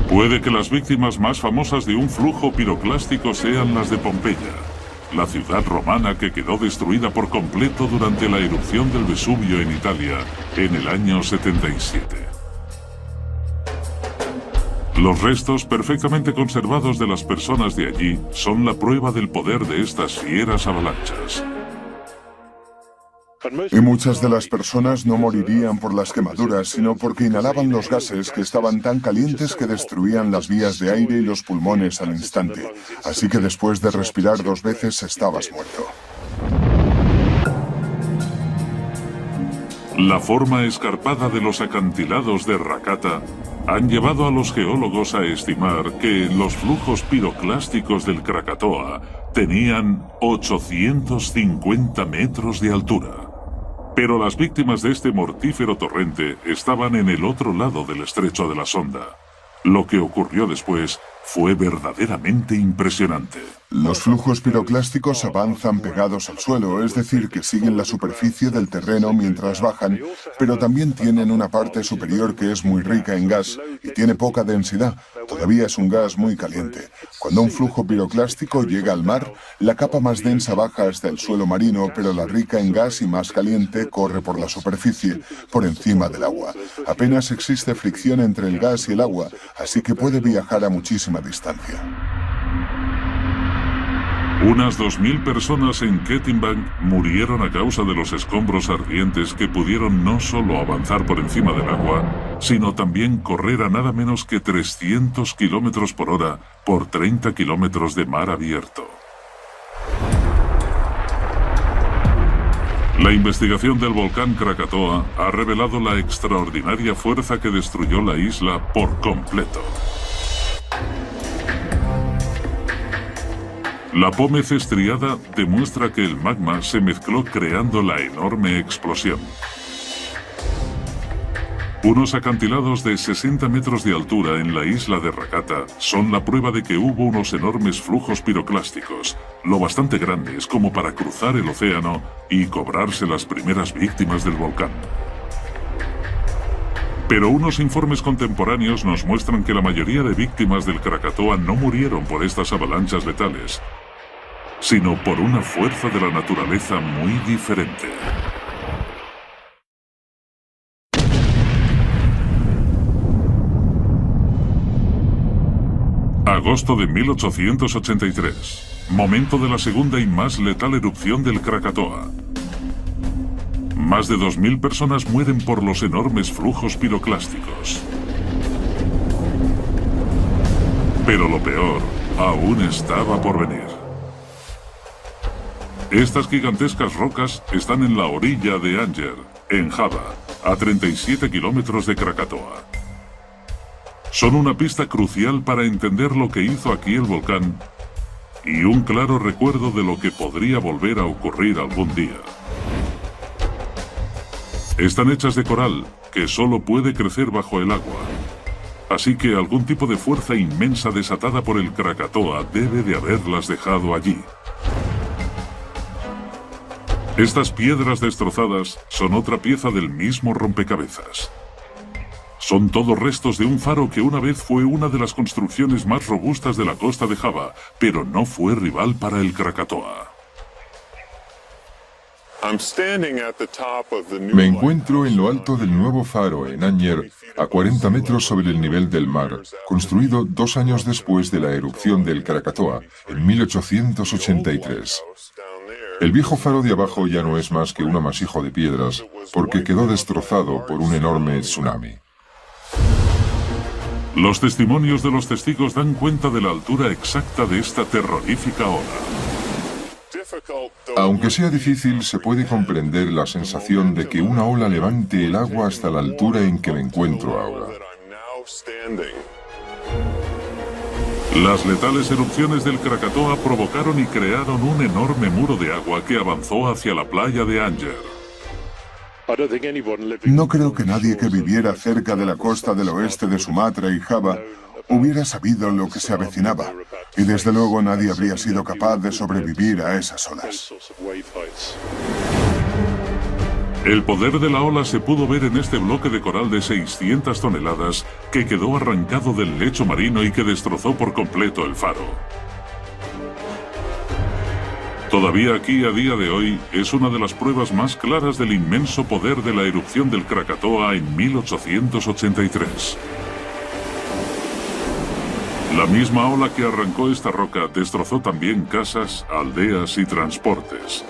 Puede que las víctimas más famosas de un flujo piroclástico sean las de Pompeya, la ciudad romana que quedó destruida por completo durante la erupción del Vesubio en Italia en el año 77. Los restos perfectamente conservados de las personas de allí son la prueba del poder de estas fieras avalanchas. Y muchas de las personas no morirían por las quemaduras, sino porque inhalaban los gases que estaban tan calientes que destruían las vías de aire y los pulmones al instante. Así que después de respirar 2 veces estabas muerto. La forma escarpada de los acantilados de Rakata han llevado a los geólogos a estimar que los flujos piroclásticos del Krakatoa tenían 850 metros de altura. Pero las víctimas de este mortífero torrente estaban en el otro lado del estrecho de la Sonda. Lo que ocurrió después fue verdaderamente impresionante. Los flujos piroclásticos avanzan pegados al suelo, es decir, que siguen la superficie del terreno mientras bajan, pero también tienen una parte superior que es muy rica en gas y tiene poca densidad. Todavía es un gas muy caliente. Cuando un flujo piroclástico llega al mar, la capa más densa baja hasta el suelo marino, pero la rica en gas y más caliente corre por la superficie, por encima del agua. Apenas existe fricción entre el gas y el agua, así que puede viajar a muchísima distancia. Unas 2.000 personas en Ketimbang murieron a causa de los escombros ardientes que pudieron no solo avanzar por encima del agua, sino también correr a nada menos que 300 kilómetros por hora por 30 kilómetros de mar abierto. La investigación del volcán Krakatoa ha revelado la extraordinaria fuerza que destruyó la isla por completo. La pómez estriada demuestra que el magma se mezcló creando la enorme explosión. Unos acantilados de 60 metros de altura en la isla de Rakata son la prueba de que hubo unos enormes flujos piroclásticos, lo bastante grandes como para cruzar el océano y cobrarse las primeras víctimas del volcán. Pero unos informes contemporáneos nos muestran que la mayoría de víctimas del Krakatoa no murieron por estas avalanchas letales, sino por una fuerza de la naturaleza muy diferente. Agosto de 1883, momento de la segunda y más letal erupción del Krakatoa. Más de 2.000 personas mueren por los enormes flujos piroclásticos. Pero lo peor aún estaba por venir. Estas gigantescas rocas están en la orilla de Anger, en Java, a 37 kilómetros de Krakatoa. Son una pista crucial para entender lo que hizo aquí el volcán y un claro recuerdo de lo que podría volver a ocurrir algún día. Están hechas de coral, que solo puede crecer bajo el agua. Así que algún tipo de fuerza inmensa desatada por el Krakatoa debe de haberlas dejado allí. Estas piedras destrozadas son otra pieza del mismo rompecabezas. Son todos restos de un faro que una vez fue una de las construcciones más robustas de la costa de Java, pero no fue rival para el Krakatoa. Me encuentro en lo alto del nuevo faro en Anger, a 40 metros sobre el nivel del mar, construido 2 años después de la erupción del Krakatoa, en 1883. El viejo faro de abajo ya no es más que un amasijo de piedras, porque quedó destrozado por un enorme tsunami. Los testimonios de los testigos dan cuenta de la altura exacta de esta terrorífica ola. Aunque sea difícil, se puede comprender la sensación de que una ola levante el agua hasta la altura en que me encuentro ahora. Las letales erupciones del Krakatoa provocaron y crearon un enorme muro de agua que avanzó hacia la playa de Anger. No creo que nadie que viviera cerca de la costa del oeste de Sumatra y Java hubiera sabido lo que se avecinaba, y desde luego nadie habría sido capaz de sobrevivir a esas olas. El poder de la ola se pudo ver en este bloque de coral de 600 toneladas que quedó arrancado del lecho marino y que destrozó por completo el faro. Todavía aquí, a día de hoy, es una de las pruebas más claras del inmenso poder de la erupción del Krakatoa en 1883. La misma ola que arrancó esta roca destrozó también casas, aldeas y transportes,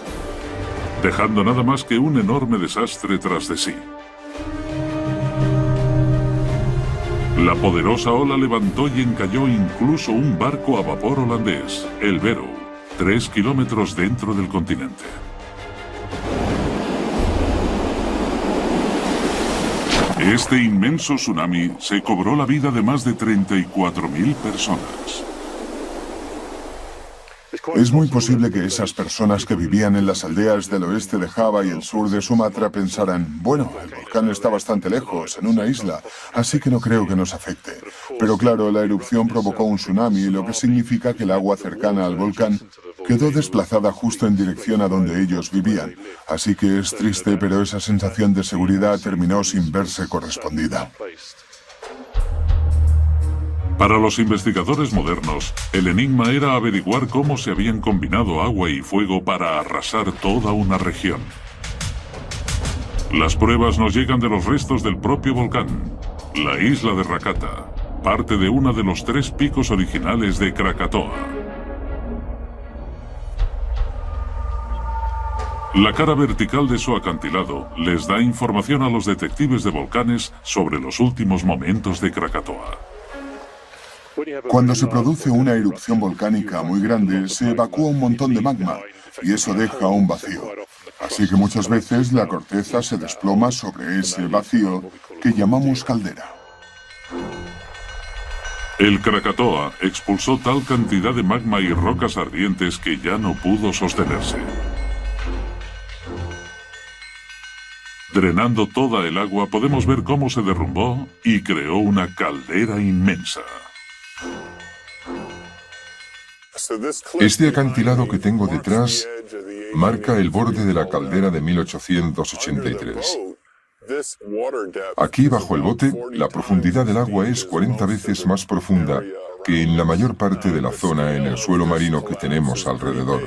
dejando nada más que un enorme desastre tras de sí. La poderosa ola levantó y encalló incluso un barco a vapor holandés, el Beroe, 3 kilómetros dentro del continente. Este inmenso tsunami se cobró la vida de más de 34.000 personas. Es muy posible que esas personas que vivían en las aldeas del oeste de Java y el sur de Sumatra pensaran, bueno, el volcán está bastante lejos, en una isla, así que no creo que nos afecte. Pero claro, la erupción provocó un tsunami, lo que significa que el agua cercana al volcán quedó desplazada justo en dirección a donde ellos vivían. Así que es triste, pero esa sensación de seguridad terminó sin verse correspondida. Para los investigadores modernos, el enigma era averiguar cómo se habían combinado agua y fuego para arrasar toda una región. Las pruebas nos llegan de los restos del propio volcán, la isla de Rakata, parte de uno de los 3 picos originales de Krakatoa. La cara vertical de su acantilado les da información a los detectives de volcanes sobre los últimos momentos de Krakatoa. Cuando se produce una erupción volcánica muy grande, se evacúa un montón de magma, y eso deja un vacío. Así que muchas veces la corteza se desploma sobre ese vacío que llamamos caldera. El Krakatoa expulsó tal cantidad de magma y rocas ardientes que ya no pudo sostenerse. Drenando toda el agua, podemos ver cómo se derrumbó y creó una caldera inmensa. Este acantilado que tengo detrás marca el borde de la caldera de 1883. Aquí, bajo el bote, la profundidad del agua es 40 veces más profunda que en la mayor parte de la zona en el suelo marino que tenemos alrededor.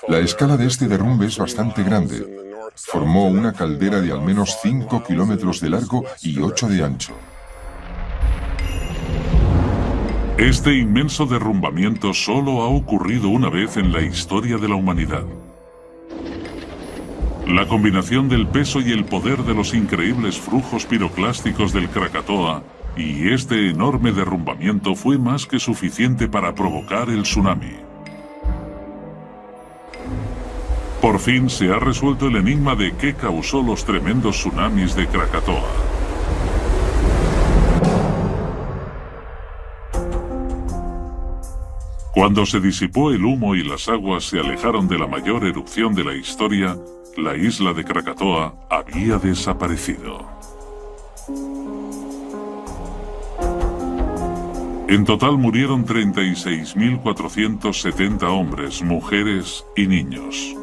La escala de este derrumbe es bastante grande. Formó una caldera de al menos 5 kilómetros de largo y 8 de ancho. Este inmenso derrumbamiento solo ha ocurrido una vez en la historia de la humanidad. La combinación del peso y el poder de los increíbles flujos piroclásticos del Krakatoa y este enorme derrumbamiento fue más que suficiente para provocar el tsunami. Por fin se ha resuelto el enigma de qué causó los tremendos tsunamis de Krakatoa. Cuando se disipó el humo y las aguas se alejaron de la mayor erupción de la historia, la isla de Krakatoa había desaparecido. En total murieron 36.470 hombres, mujeres y niños.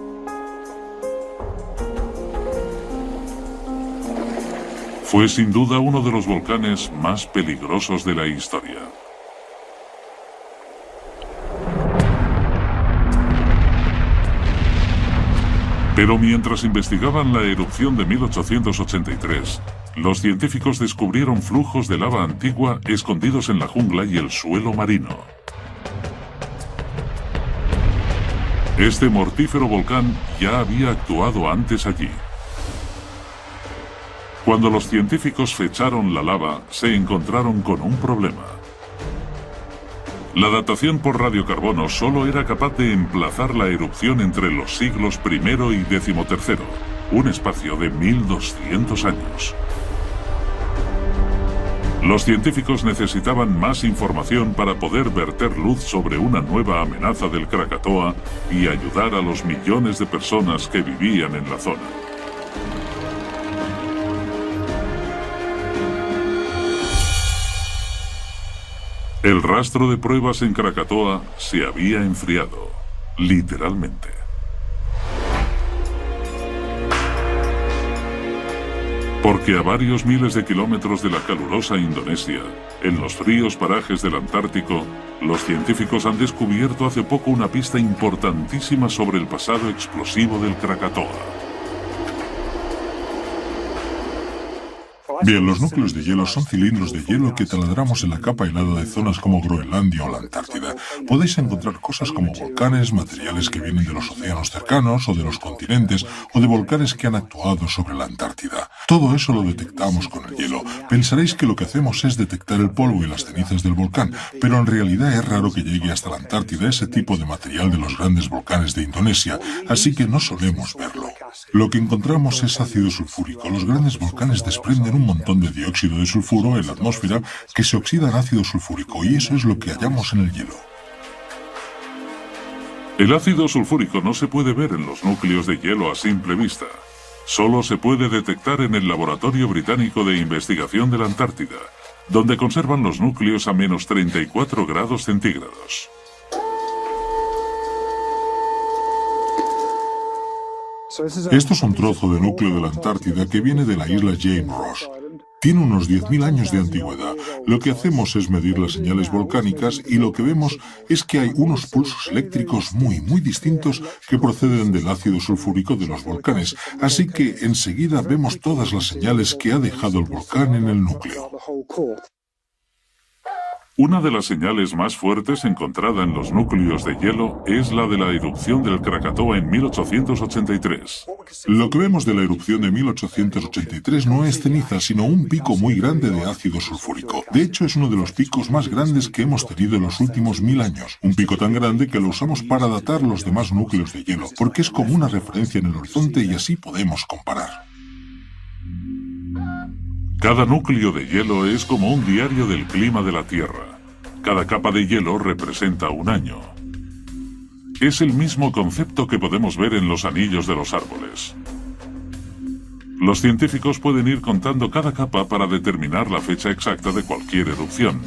Fue sin duda uno de los volcanes más peligrosos de la historia. Pero mientras investigaban la erupción de 1883, los científicos descubrieron flujos de lava antigua escondidos en la jungla y el suelo marino. Este mortífero volcán ya había actuado antes allí. Cuando los científicos fecharon la lava, se encontraron con un problema. La datación por radiocarbono solo era capaz de emplazar la erupción entre los siglos I y XIII, un espacio de 1200 años. Los científicos necesitaban más información para poder verter luz sobre una nueva amenaza del Krakatoa y ayudar a los millones de personas que vivían en la zona. El rastro de pruebas en Krakatoa se había enfriado, literalmente. Porque a varios miles de kilómetros de la calurosa Indonesia, en los fríos parajes del Antártico, los científicos han descubierto hace poco una pista importantísima sobre el pasado explosivo del Krakatoa. Bien, los núcleos de hielo son cilindros de hielo que taladramos en la capa helada de zonas como Groenlandia o la Antártida. Podéis encontrar cosas como volcanes, materiales que vienen de los océanos cercanos o de los continentes, o de volcanes que han actuado sobre la Antártida. Todo eso lo detectamos con el hielo. Pensaréis que lo que hacemos es detectar el polvo y las cenizas del volcán, pero en realidad es raro que llegue hasta la Antártida ese tipo de material de los grandes volcanes de Indonesia, así que no solemos verlo. Lo que encontramos es ácido sulfúrico. Los grandes volcanes desprenden un montón de dióxido de sulfuro en la atmósfera que se oxida en ácido sulfúrico, y eso es lo que hallamos en el hielo. El ácido sulfúrico no se puede ver en los núcleos de hielo a simple vista. Solo se puede detectar en el Laboratorio Británico de Investigación de la Antártida, donde conservan los núcleos a menos 34 grados centígrados. Esto es un trozo de núcleo de la Antártida que viene de la isla James Ross. Tiene unos 10.000 años de antigüedad. Lo que hacemos es medir las señales volcánicas y lo que vemos es que hay unos pulsos eléctricos muy distintos que proceden del ácido sulfúrico de los volcanes. Así que enseguida vemos todas las señales que ha dejado el volcán en el núcleo. Una de las señales más fuertes encontrada en los núcleos de hielo es la de la erupción del Krakatoa en 1883. Lo que vemos de la erupción de 1883 no es ceniza, sino un pico muy grande de ácido sulfúrico. De hecho, es uno de los picos más grandes que hemos tenido en los últimos 1000 años. Un pico tan grande que lo usamos para datar los demás núcleos de hielo, porque es como una referencia en el horizonte y así podemos comparar. Cada núcleo de hielo es como un diario del clima de la Tierra. Cada capa de hielo representa un año. Es el mismo concepto que podemos ver en los anillos de los árboles. Los científicos pueden ir contando cada capa para determinar la fecha exacta de cualquier erupción.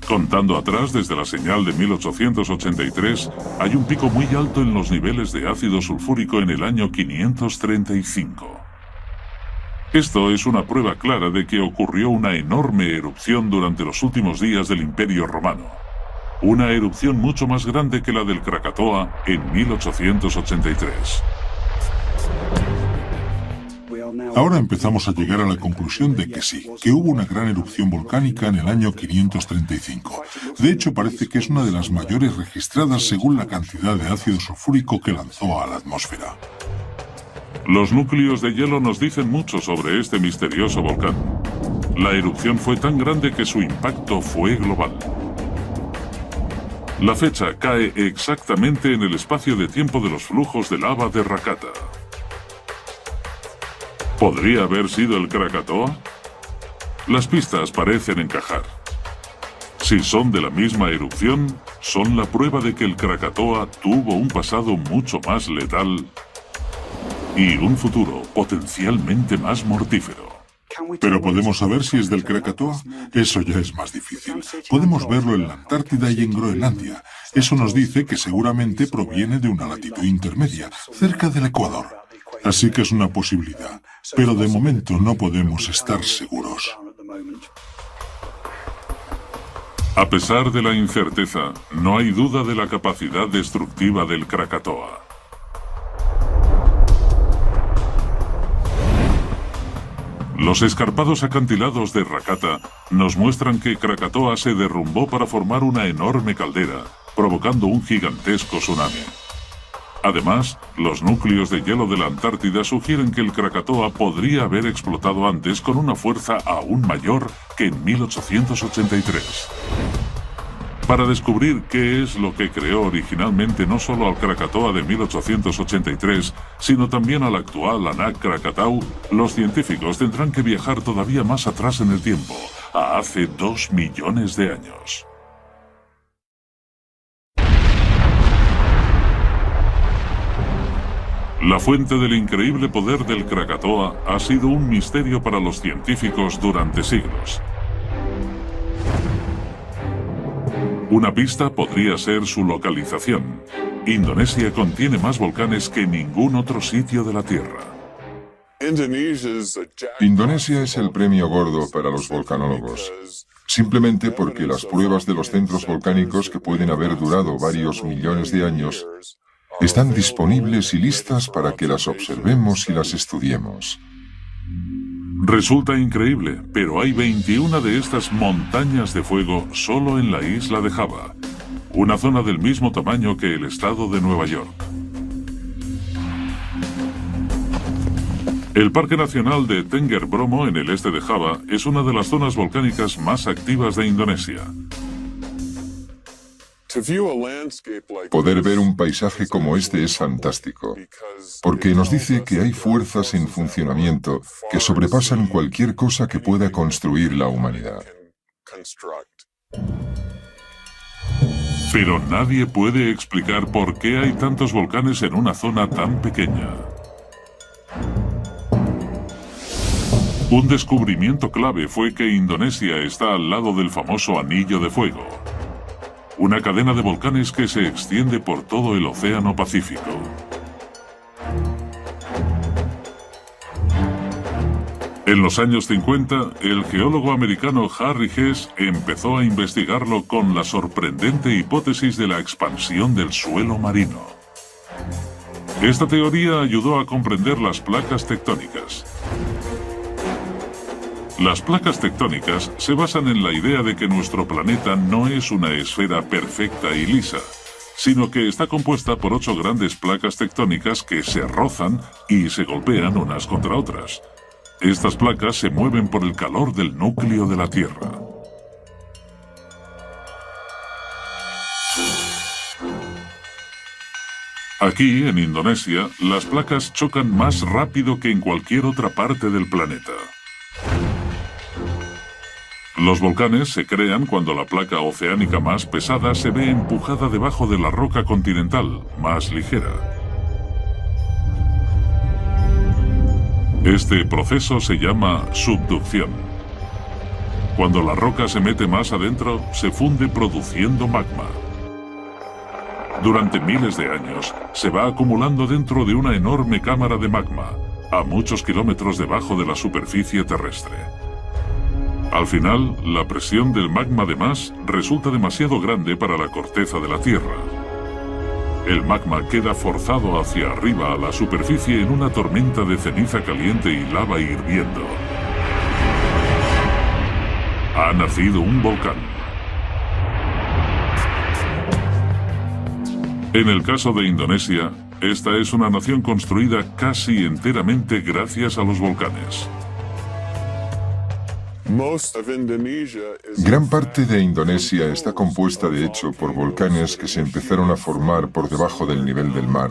Contando atrás desde la señal de 1883, hay un pico muy alto en los niveles de ácido sulfúrico en el año 535. Esto es una prueba clara de que ocurrió una enorme erupción durante los últimos días del Imperio Romano. Una erupción mucho más grande que la del Krakatoa en 1883. Ahora empezamos a llegar a la conclusión de que sí, que hubo una gran erupción volcánica en el año 535. De hecho, parece que es una de las mayores registradas según la cantidad de ácido sulfúrico que lanzó a la atmósfera. Los núcleos de hielo nos dicen mucho sobre este misterioso volcán. La erupción fue tan grande que su impacto fue global. La fecha cae exactamente en el espacio de tiempo de los flujos de lava de Rakata. ¿Podría haber sido el Krakatoa? Las pistas parecen encajar. Si son de la misma erupción, son la prueba de que el Krakatoa tuvo un pasado mucho más letal y un futuro potencialmente más mortífero. ¿Pero podemos saber si es del Krakatoa? Eso ya es más difícil. Podemos verlo en la Antártida y en Groenlandia. Eso nos dice que seguramente proviene de una latitud intermedia, cerca del Ecuador. Así que es una posibilidad, pero de momento no podemos estar seguros. A pesar de la incerteza, no hay duda de la capacidad destructiva del Krakatoa. Los escarpados acantilados de Rakata nos muestran que Krakatoa se derrumbó para formar una enorme caldera, provocando un gigantesco tsunami. Además, los núcleos de hielo de la Antártida sugieren que el Krakatoa podría haber explotado antes con una fuerza aún mayor que en 1883. Para descubrir qué es lo que creó originalmente no solo al Krakatoa de 1883, sino también al actual Anak Krakatau, los científicos tendrán que viajar todavía más atrás en el tiempo, a hace 2 millones de años. La fuente del increíble poder del Krakatoa ha sido un misterio para los científicos durante siglos. Una pista podría ser su localización. Indonesia contiene más volcanes que ningún otro sitio de la Tierra. Indonesia es el premio gordo para los volcanólogos, simplemente porque las pruebas de los centros volcánicos, que pueden haber durado varios millones de años, están disponibles y listas para que las observemos y las estudiemos. Resulta increíble, pero hay 21 de estas montañas de fuego solo en la isla de Java, una zona del mismo tamaño que el estado de Nueva York. El Parque Nacional de Tengger Bromo, en el este de Java, es una de las zonas volcánicas más activas de Indonesia. Poder ver un paisaje como este es fantástico, porque nos dice que hay fuerzas en funcionamiento que sobrepasan cualquier cosa que pueda construir la humanidad. Pero nadie puede explicar por qué hay tantos volcanes en una zona tan pequeña. Un descubrimiento clave fue que Indonesia está al lado del famoso Anillo de Fuego, una cadena de volcanes que se extiende por todo el Océano Pacífico. En los años 50, el geólogo americano Harry Hess empezó a investigarlo con la sorprendente hipótesis de la expansión del suelo marino. Esta teoría ayudó a comprender las placas tectónicas. Las placas tectónicas se basan en la idea de que nuestro planeta no es una esfera perfecta y lisa, sino que está compuesta por 8 grandes placas tectónicas que se rozan y se golpean unas contra otras. Estas placas se mueven por el calor del núcleo de la Tierra. Aquí, en Indonesia, las placas chocan más rápido que en cualquier otra parte del planeta. Los volcanes se crean cuando la placa oceánica más pesada se ve empujada debajo de la roca continental, más ligera. Este proceso se llama subducción. Cuando la roca se mete más adentro, se funde produciendo magma. Durante miles de años, se va acumulando dentro de una enorme cámara de magma, a muchos kilómetros debajo de la superficie terrestre. Al final, la presión del magma de más resulta demasiado grande para la corteza de la Tierra. El magma queda forzado hacia arriba a la superficie en una tormenta de ceniza caliente y lava hirviendo. Ha nacido un volcán. En el caso de Indonesia, esta es una nación construida casi enteramente gracias a los volcanes. Gran parte de Indonesia está compuesta de hecho por volcanes que se empezaron a formar por debajo del nivel del mar,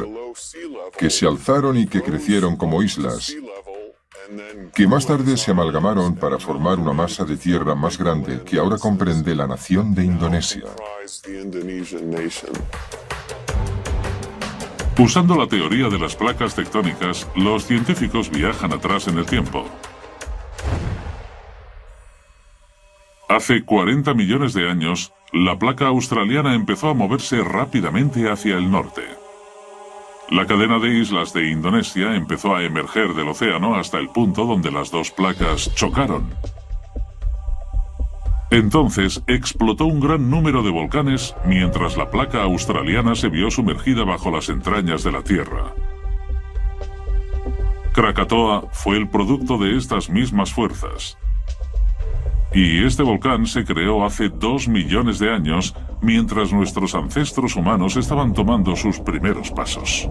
que se alzaron y que crecieron como islas, que más tarde se amalgamaron para formar una masa de tierra más grande que ahora comprende la nación de Indonesia. Usando la teoría de las placas tectónicas, los científicos viajan atrás en el tiempo. Hace 40 millones de años, la placa australiana empezó a moverse rápidamente hacia el norte. La cadena de islas de Indonesia empezó a emerger del océano hasta el punto donde las dos placas chocaron. Entonces explotó un gran número de volcanes mientras la placa australiana se vio sumergida bajo las entrañas de la Tierra. Krakatoa fue el producto de estas mismas fuerzas. Y este volcán se creó hace 2 millones de años, mientras nuestros ancestros humanos estaban tomando sus primeros pasos.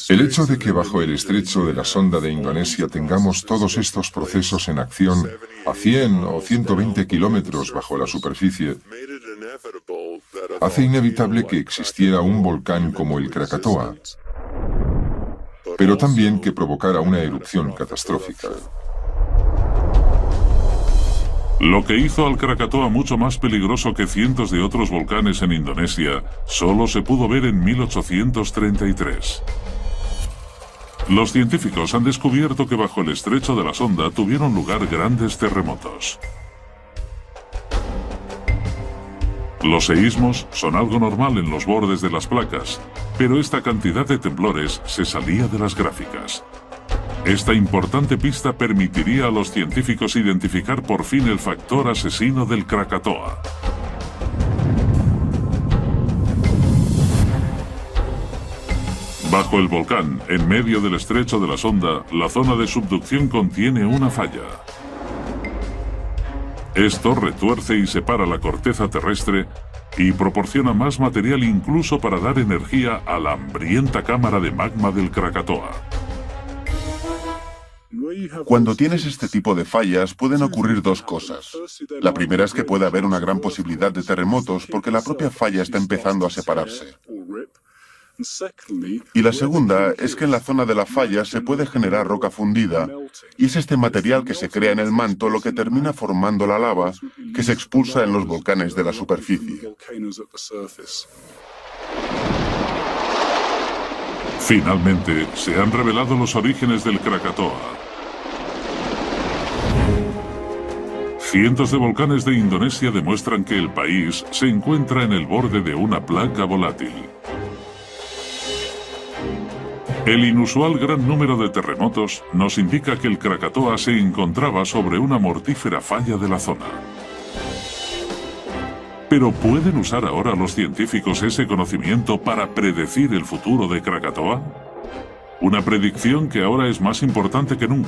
El hecho de que bajo el estrecho de la sonda de Indonesia tengamos todos estos procesos en acción a 100 o 120 kilómetros bajo la superficie hace inevitable que existiera un volcán como el Krakatoa, pero también que provocara una erupción catastrófica. Lo que hizo al Krakatoa mucho más peligroso que cientos de otros volcanes en Indonesia solo se pudo ver en 1833. Los científicos han descubierto que bajo el estrecho de la Sonda tuvieron lugar grandes terremotos. Los seísmos son algo normal en los bordes de las placas, pero esta cantidad de temblores se salía de las gráficas. Esta importante pista permitiría a los científicos identificar por fin el factor asesino del Krakatoa. Bajo el volcán, en medio del estrecho de la Sonda, la zona de subducción contiene una falla. Esto retuerce y separa la corteza terrestre y proporciona más material incluso para dar energía a la hambrienta cámara de magma del Krakatoa. Cuando tienes este tipo de fallas, pueden ocurrir dos cosas. La primera es que puede haber una gran posibilidad de terremotos porque la propia falla está empezando a separarse. Y la segunda es que en la zona de la falla se puede generar roca fundida, y es este material que se crea en el manto lo que termina formando la lava que se expulsa en los volcanes de la superficie. Finalmente, se han revelado los orígenes del Krakatoa. Cientos de volcanes de Indonesia demuestran que el país se encuentra en el borde de una placa volátil. El inusual gran número de terremotos nos indica que el Krakatoa se encontraba sobre una mortífera falla de la zona. ¿Pero pueden usar ahora los científicos ese conocimiento para predecir el futuro de Krakatoa? Una predicción que ahora es más importante que nunca.